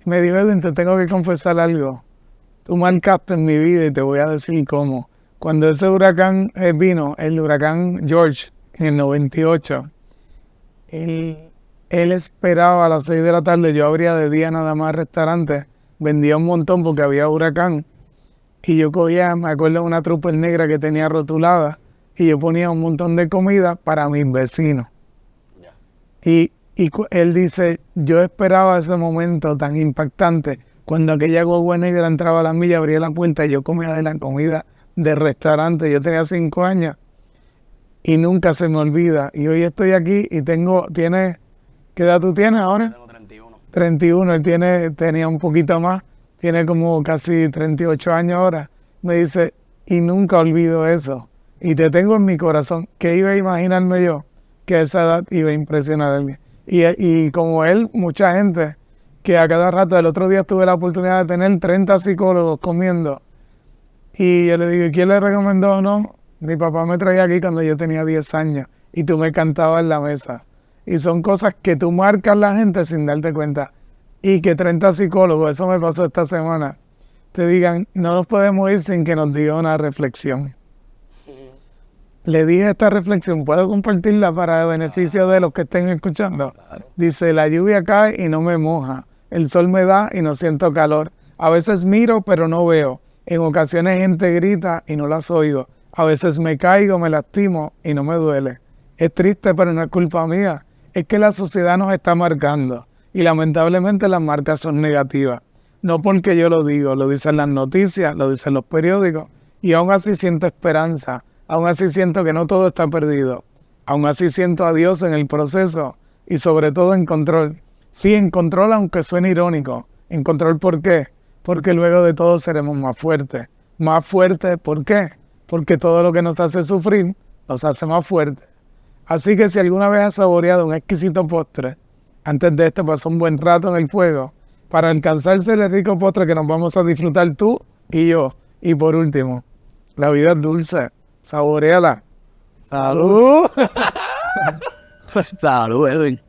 y me dijo, Edwin, te tengo que confesar algo. Tú marcaste en mi vida y te voy a decir cómo. Cuando ese huracán vino, el huracán George, en el 98, él esperaba a las 6 de la tarde, yo abría de día nada más restaurantes, vendía un montón porque había huracán, y yo cogía, me acuerdo de una trooper negra que tenía rotulada, y yo ponía un montón de comida para mis vecinos. Y él dice, yo esperaba ese momento tan impactante, cuando aquella guagua negra entraba a la milla, abría la puerta y yo comía de la comida del restaurante. Yo tenía 5 años. Y nunca se me olvida. Y hoy estoy aquí y ¿qué edad tú tienes ahora? Tengo 31. 31, él tenía un poquito más, tiene como casi 38 años ahora. Me dice, y nunca olvido eso. Y te tengo en mi corazón. ¿Qué iba a imaginarme yo? Que a esa edad iba a impresionar a alguien. Y como él, mucha gente, que a cada rato, el otro día tuve la oportunidad de tener 30 psicólogos comiendo. Y yo le digo, ¿y quién le recomendó? No. Mi papá me traía aquí cuando yo tenía 10 años y tú me cantabas en la mesa. Y son cosas que tú marcas la gente sin darte cuenta. Y que 30 psicólogos, eso me pasó esta semana, te digan, no nos podemos ir sin que nos diga una reflexión. Le dije esta reflexión, ¿puedo compartirla para el beneficio de los que estén escuchando? Dice, la lluvia cae y no me moja, el sol me da y no siento calor. A veces miro pero no veo, en ocasiones gente grita y no las oigo. A veces me caigo, me lastimo y no me duele. Es triste pero no es culpa mía, es que la sociedad nos está marcando y lamentablemente las marcas son negativas. No porque yo lo digo, lo dicen las noticias, lo dicen los periódicos y aún así siento esperanza. Aún así siento que no todo está perdido. Aún así siento a Dios en el proceso y sobre todo en control. Sí, en control, aunque suene irónico. En control, ¿por qué? Porque luego de todo seremos más fuertes. Más fuertes, ¿por qué? Porque todo lo que nos hace sufrir nos hace más fuertes. Así que si alguna vez has saboreado un exquisito postre, antes de esto pasó un buen rato en el fuego, para alcanzarse el rico postre que nos vamos a disfrutar tú y yo. Y por último, la vida es dulce. Saboreala. ¡Salud! ¡Salud, Edwin!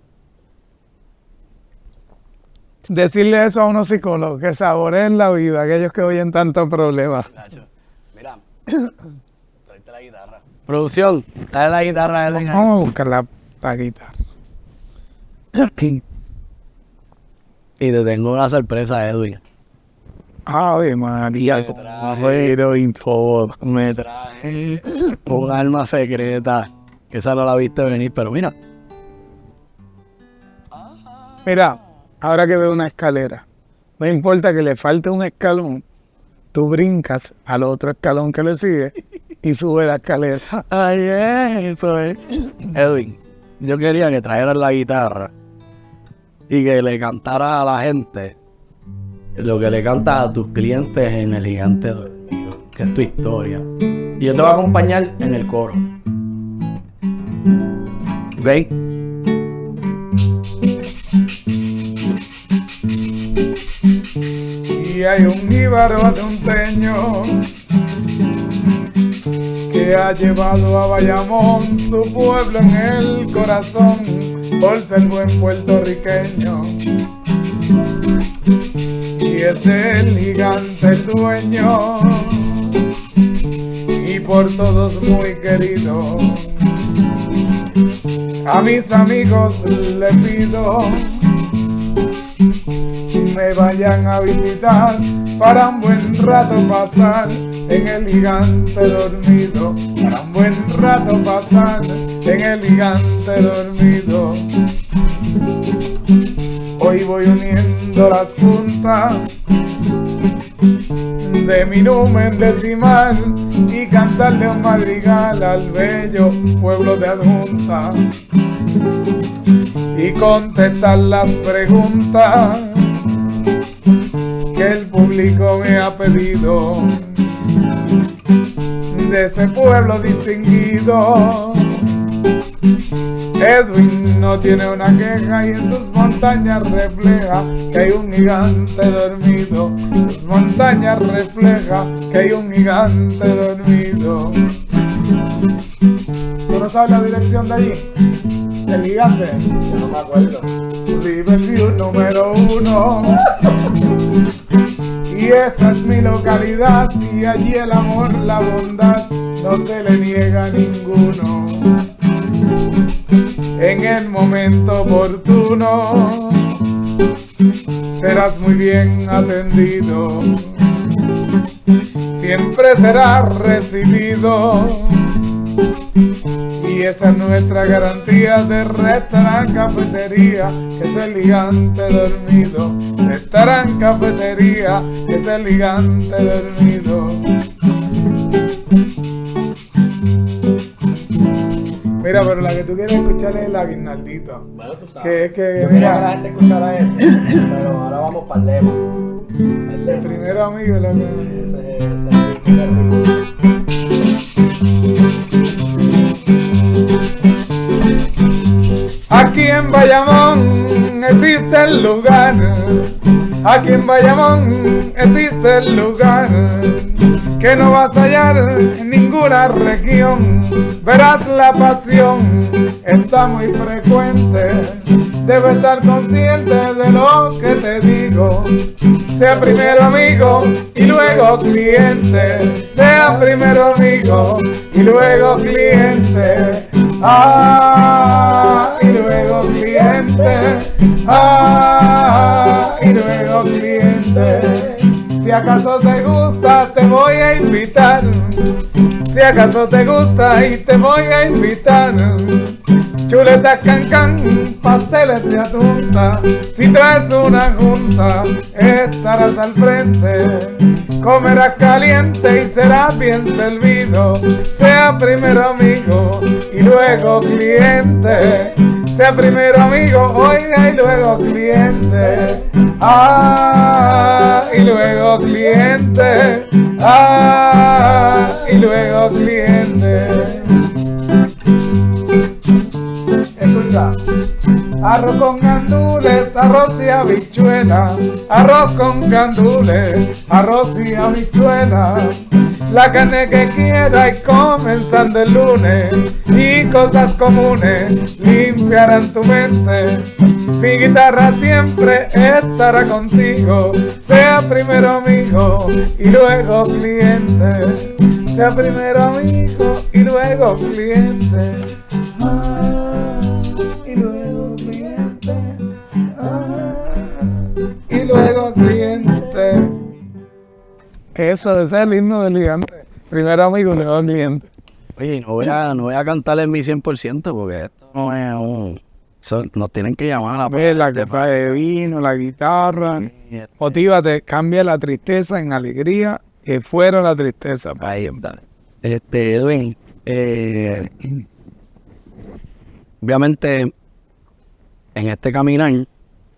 Decirle eso a unos psicólogos, que saboreen la vida, aquellos que oyen tantos problemas. Nacho, mira, tráete la guitarra. Producción, trae la guitarra, Edwin. Vamos a buscar la guitarra. Y te tengo una sorpresa, Edwin. Ave María, Me traje un arma secreta, que esa no la viste venir, pero mira. Mira, ahora que veo una escalera, no importa que le falte un escalón, tú brincas al otro escalón que le sigue y sube la escalera. Ay, eso es. Edwin, yo quería que trajeras la guitarra y que le cantaras a la gente lo que le cantas a tus clientes en El Gigante Dormido, que es tu historia. Y yo te voy a acompañar en el coro. ¿Ok? Y hay un jíbaro adunteño que ha llevado a Bayamón su pueblo en el corazón por ser buen puertorriqueño. Y es el gigante el dueño y por todos muy querido. A mis amigos les pido me vayan a visitar para un buen rato pasar en el gigante dormido, para un buen rato pasar en el gigante dormido. Hoy voy uniendo las puntas de mi numen decimal y cantarle un madrigal al bello pueblo de Adjunta y contestar las preguntas que el público me ha pedido de ese pueblo distinguido. Edwin no tiene una queja y en sus montañas refleja que hay un gigante dormido. En sus montañas refleja que hay un gigante dormido. ¿Tú no sabes la dirección de allí? ¿El gigante? Yo no me acuerdo. Riverview número 1. Y esa es mi localidad y allí el amor, la bondad no se le niega a ninguno. En el momento oportuno serás muy bien atendido, siempre serás recibido y esa es nuestra garantía de restaurante cafetería, que es el gigante dormido. Restaurante cafetería, que es el gigante dormido. Mira, pero la que tú quieres escuchar es la guirnaldito. Bueno, tú sabes. Que es que, yo quería que la gente escuchara eso, pero ahora vamos para el lema. El lema. Primero, amigo, lo que... Ese es rico. Aquí en Bayamón existe el lugar, aquí en Bayamón existe el lugar que no vas a hallar en ninguna región. Verás la pasión, está muy frecuente, debes estar consciente de lo que te digo. Sea primero amigo y luego cliente, sea primero amigo y luego cliente. Y luego cliente, y luego cliente. Si acaso te gusta, te voy a invitar. Si acaso te gusta y te voy a invitar. Chuletas can, pasteles de atunta. Si traes una junta, estarás al frente. Comerás caliente y serás bien servido. Sea primero amigo y luego cliente. Sea primero amigo, oiga, y luego cliente. Y luego cliente. Y luego cliente. Escucha. Arroz con gandules, arroz y habichuela. Arroz con gandules, arroz y habichuela. La carne que quiera y comenzando el lunes. Y cosas comunes limpiarán tu mente. Mi guitarra siempre estará contigo. Sea primero amigo y luego cliente. Sea primero amigo y luego cliente. Y luego cliente. Y luego cliente. Eso es el himno del gigante. Primero amigo y luego cliente. Oye, no voy a cantar en mi 100% porque esto no es un... nos tienen que llamar a la copa de vino, la guitarra. Motívate, cambia la tristeza en alegría y fuera la tristeza. Ahí está. Edwin, obviamente en este caminar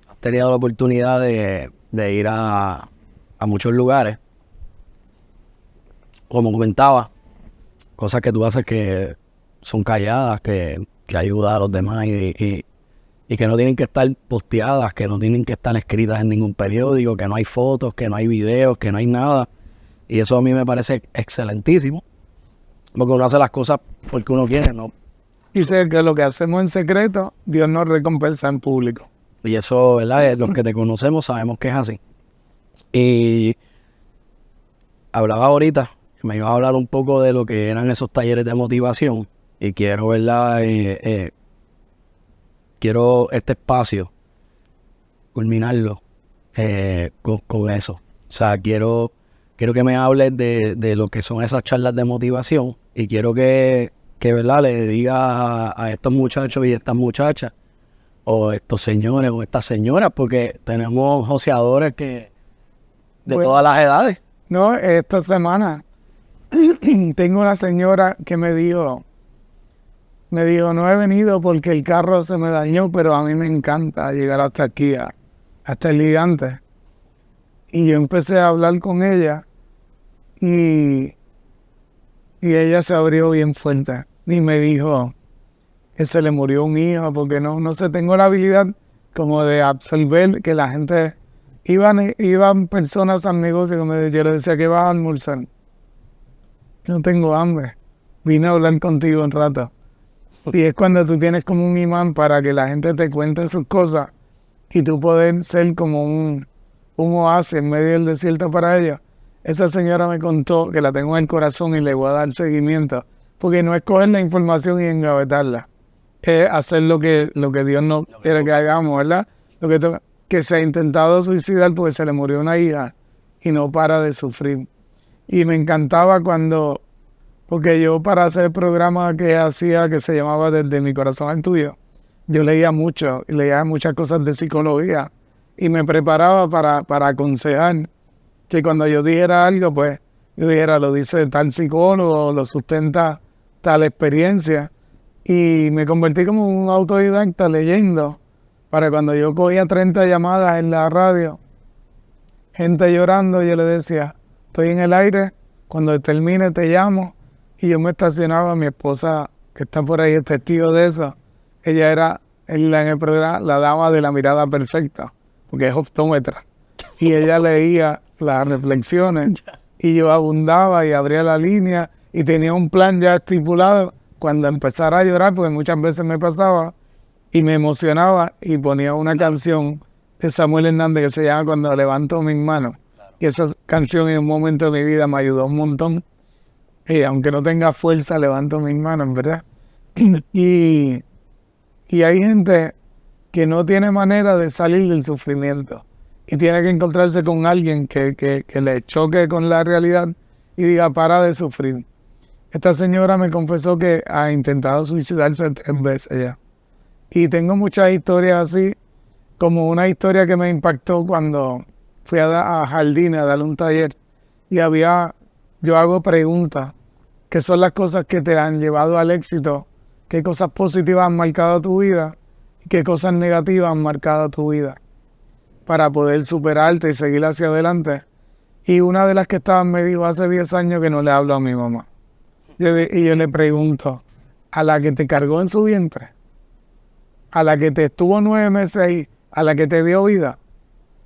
has tenido la oportunidad de ir a muchos lugares. Como comentaba, cosas que tú haces que son calladas, que ayudan a los demás y que no tienen que estar posteadas, que no tienen que estar escritas en ningún periódico, que no hay fotos, que no hay videos, que no hay nada. Y eso a mí me parece excelentísimo, porque uno hace las cosas porque uno quiere, ¿no? Y sé que lo que hacemos en secreto, Dios nos recompensa en público. Y eso, ¿verdad? Los que te conocemos sabemos que es así. Y hablaba ahorita, me iba a hablar un poco de lo que eran esos talleres de motivación. Y quiero, ¿verdad? Quiero este espacio culminarlo con eso. O sea, quiero que me hables de lo que son esas charlas de motivación y quiero que ¿verdad? Le diga a estos muchachos y estas muchachas o estos señores o estas señoras, porque tenemos joseadores que de todas las edades. No, esta semana tengo una señora que me dijo, no he venido porque el carro se me dañó, pero a mí me encanta llegar hasta aquí, hasta el gigante. Y yo empecé a hablar con ella y ella se abrió bien fuerte y me dijo que se le murió un hijo, porque no sé, tengo la habilidad como de absorber que la gente, iban personas al negocio, yo le decía que vas a almorzar. No tengo hambre, vine a hablar contigo un rato. Y es cuando tú tienes como un imán para que la gente te cuente sus cosas y tú poder ser como un oasis en medio del desierto para ellos. Esa señora me contó que la tengo en el corazón y le voy a dar seguimiento, porque no es coger la información y engavetarla, es hacer lo que Dios no quiere que hagamos, ¿verdad? Que se ha intentado suicidar porque se le murió una hija y no para de sufrir. Y me encantaba porque yo para hacer el programa que hacía, que se llamaba Desde mi corazón al tuyo, yo leía mucho, y leía muchas cosas de psicología y me preparaba para aconsejar, que cuando yo dijera algo, pues yo dijera, lo dice tal psicólogo, lo sustenta tal experiencia. Y me convertí como un autodidacta leyendo, para cuando yo cogía 30 llamadas en la radio, gente llorando, yo le decía, estoy en el aire, cuando termine te llamo. Y yo me estacionaba, mi esposa, que está por ahí, es testigo de eso. Ella era en el programa la dama de la mirada perfecta, porque es optómetra. Y ella leía las reflexiones y yo abundaba y abría la línea y tenía un plan ya estipulado cuando empezara a llorar, porque muchas veces me pasaba y me emocionaba y ponía una canción de Samuel Hernández que se llama Cuando levanto mis manos. Y esa canción en un momento de mi vida me ayudó un montón. Y aunque no tenga fuerza, levanto mis manos, ¿verdad? Y hay gente que no tiene manera de salir del sufrimiento y tiene que encontrarse con alguien que le choque con la realidad y diga, para de sufrir. Esta señora me confesó que ha intentado suicidarse 3 veces ya. Y tengo muchas historias así, como una historia que me impactó cuando fui a Jardines a darle un taller y yo hago preguntas, ¿qué son las cosas que te han llevado al éxito? ¿Qué cosas positivas han marcado tu vida? ¿Y qué cosas negativas han marcado tu vida? Para poder superarte y seguir hacia adelante. Y una de las que estaban me dijo hace 10 años que no le hablo a mi mamá. Y yo le pregunto, ¿a la que te cargó en su vientre? ¿A la que te estuvo 9 meses ahí? ¿A la que te dio vida?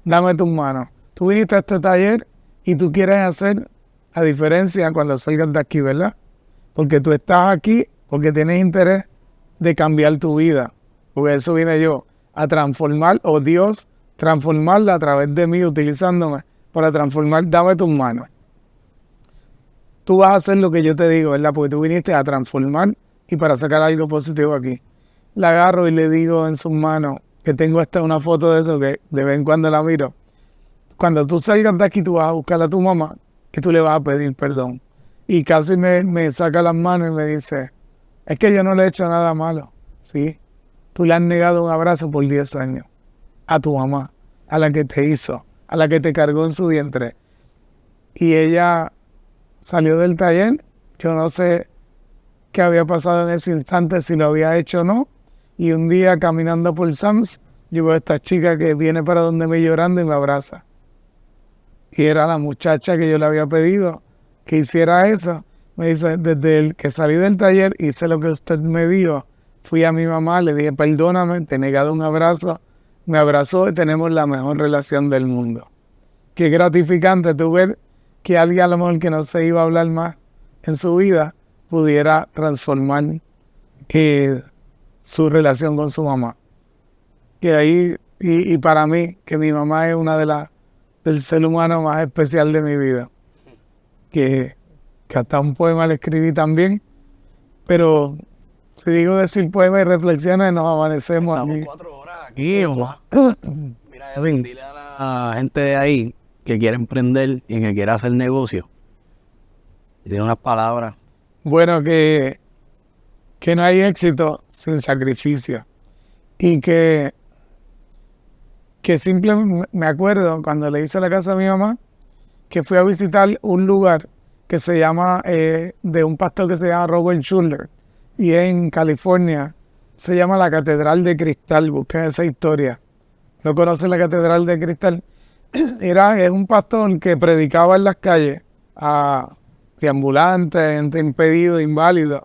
Dame tus manos. Tú viniste a este taller y tú quieres hacer la diferencia cuando salgas de aquí, ¿verdad? Porque tú estás aquí porque tienes interés de cambiar tu vida. Porque eso vine yo, a transformar, o Dios transformarla a través de mí, utilizándome para transformar. Dame tus manos. Tú vas a hacer lo que yo te digo, ¿verdad? Porque tú viniste a transformar y para sacar algo positivo aquí. La agarro y le digo en sus manos, que tengo una foto de eso que de vez en cuando la miro. Cuando tú salgas de aquí, tú vas a buscar a tu mamá y tú le vas a pedir perdón. Y casi me saca las manos y me dice, es que yo no le he hecho nada malo, ¿sí? Tú le has negado un abrazo por 10 años a tu mamá, a la que te hizo, a la que te cargó en su vientre. Y ella salió del taller, yo no sé qué había pasado en ese instante, si lo había hecho o no. Y un día caminando por Sam's, yo veo a esta chica que viene para donde me llorando y me abraza. Y era la muchacha que yo le había pedido que hiciera eso. Me dice, desde el que salí del taller, hice lo que usted me dijo. Fui a mi mamá, le dije, perdóname, te he negado un abrazo. Me abrazó y tenemos la mejor relación del mundo. Qué gratificante tú ver que alguien a lo mejor que no se iba a hablar más en su vida pudiera transformar su relación con su mamá. Que ahí, y para mí, que mi mamá es una del ser humano más especial de mi vida. Que hasta un poema le escribí también. Pero si digo decir poemas y reflexiones, nos amanecemos Estamos aquí. 4 horas aquí, Mira, Edwin, dile a la gente de ahí que quiere emprender y que quiere hacer negocio. Tiene unas palabras. Bueno, que no hay éxito sin sacrificio. Y que simplemente me acuerdo cuando le hice la casa a mi mamá, que fui a visitar un lugar que se llama, de un pastor que se llama Robert Schuller, y en California se llama la Catedral de Cristal. Busquen esa historia. ¿No conocen la Catedral de Cristal? Es un pastor que predicaba en las calles a deambulantes, gente impedida, inválidos.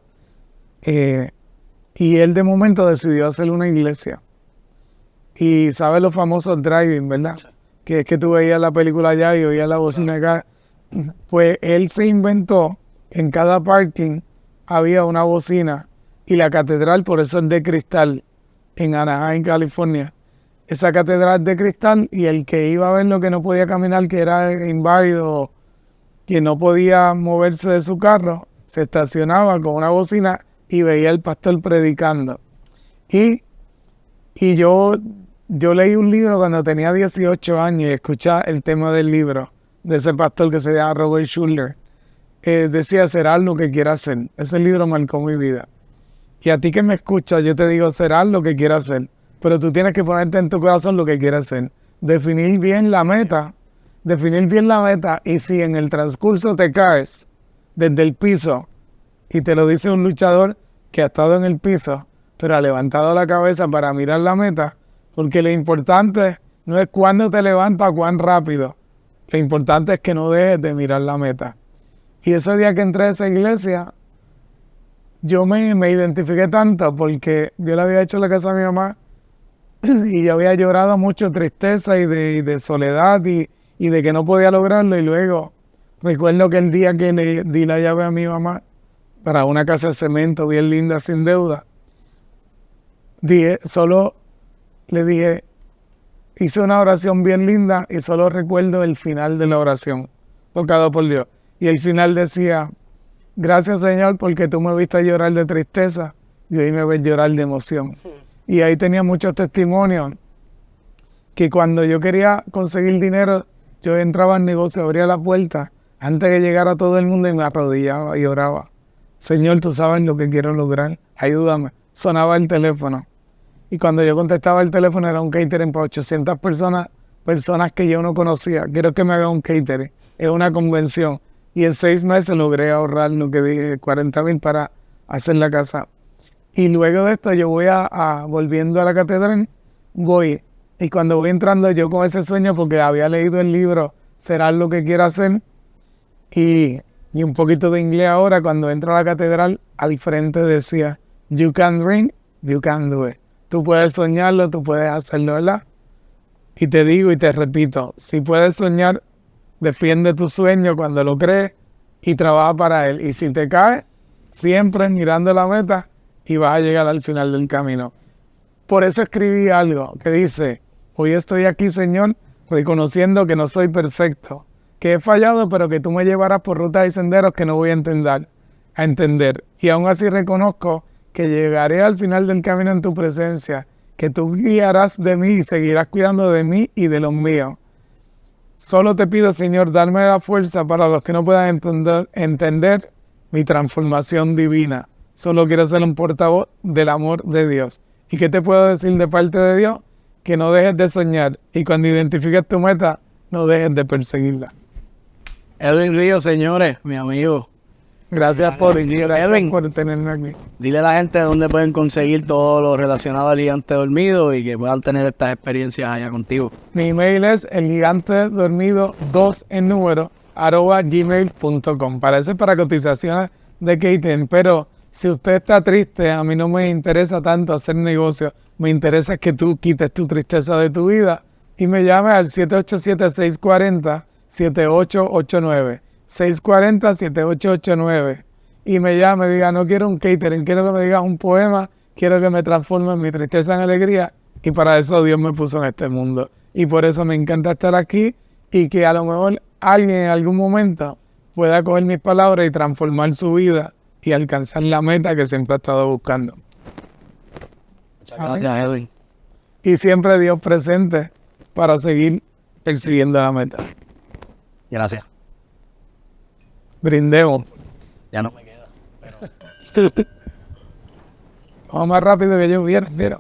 Y él de momento decidió hacer una iglesia. Y sabes los famosos driving, ¿verdad? Que es que tú veías la película allá y oías la bocina acá. Pues él se inventó que en cada parking había una bocina y la catedral, por eso es de cristal, en Anaheim, California. Esa catedral de cristal, y el que iba a ver lo que no podía caminar, que era inválido, que no podía moverse de su carro, se estacionaba con una bocina y veía al pastor predicando. Y yo leí un libro cuando tenía 18 años y escuché el tema del libro de ese pastor que se llama Robert Schuller. Decía, serás lo que quieras hacer. Ese libro marcó mi vida. Y a ti que me escuchas, yo te digo, serás lo que quieras hacer. Pero tú tienes que ponerte en tu corazón lo que quieras hacer. Definir bien la meta. Y si en el transcurso te caes desde el piso, y te lo dice un luchador que ha estado en el piso, pero ha levantado la cabeza para mirar la meta, porque lo importante no es cuándo te levantas o cuán rápido. Lo importante es que no dejes de mirar la meta. Y ese día que entré a esa iglesia, yo me identifiqué tanto porque yo le había hecho la casa a mi mamá y yo había llorado mucho tristeza y de soledad y de que no podía lograrlo. Y luego Recuerdo que el día que le di la llave a mi mamá para una casa de cemento bien linda, sin deuda, le dije, hice una oración bien linda y solo recuerdo el final de la oración, tocado por Dios. Y el final decía, gracias Señor porque tú me viste llorar de tristeza y hoy me ves llorar de emoción. Y ahí tenía muchos testimonios que cuando yo quería conseguir dinero, yo entraba al negocio, abría la puerta antes que llegara todo el mundo y me arrodillaba y oraba. Señor, tú sabes lo que quiero lograr, ayúdame. Sonaba el teléfono. Y cuando yo contestaba el teléfono era un catering para 800 personas que yo no conocía. Quiero que me haga un catering. Es una convención. Y en 6 meses logré ahorrar lo que dije, 40,000 para hacer la casa. Y luego de esto yo voy volviendo a la catedral, voy. Y cuando voy entrando yo con ese sueño, porque había leído el libro, Serás lo que quiero hacer, y un poquito de inglés ahora, cuando entro a la catedral, al frente decía, you can dream, you can do it. Tú puedes soñarlo, tú puedes hacerlo, ¿verdad? Y te digo y te repito, si puedes soñar, defiende tu sueño cuando lo crees y trabaja para él. Y si te caes, siempre mirando la meta y vas a llegar al final del camino. Por eso escribí algo que dice, hoy estoy aquí, Señor, reconociendo que no soy perfecto, que he fallado, pero que tú me llevarás por rutas y senderos que no voy a entender. Y aún así reconozco que llegaré al final del camino en tu presencia, que tú guiarás de mí y seguirás cuidando de mí y de los míos. Solo te pido, Señor, darme la fuerza para los que no puedan entender mi transformación divina. Solo quiero ser un portavoz del amor de Dios. ¿Y qué te puedo decir de parte de Dios? Que no dejes de soñar y cuando identifiques tu meta, no dejes de perseguirla. Edwin Ríos, señores, mi amigo. Gracias por tenerme aquí. Dile a la gente dónde pueden conseguir todo lo relacionado al gigante dormido y que puedan tener estas experiencias allá contigo. Mi email es elgigantedormido2 en número @gmail.com. Para eso es para cotizaciones de catering, pero si usted está triste, a mí no me interesa tanto hacer negocio, me interesa que tú quites tu tristeza de tu vida y me llames al 787-640-7889. 640-7889 y me llame, diga, no quiero un catering, quiero que me digas un poema, quiero que me transforme mi tristeza en alegría y para eso Dios me puso en este mundo y por eso me encanta estar aquí y que a lo mejor alguien en algún momento pueda coger mis palabras y transformar su vida y alcanzar la meta que siempre ha estado buscando. Muchas gracias, Edwin. Y siempre Dios presente para seguir persiguiendo la meta. Gracias. Brindemos. Ya no me queda. Vamos más rápido que yo, mira.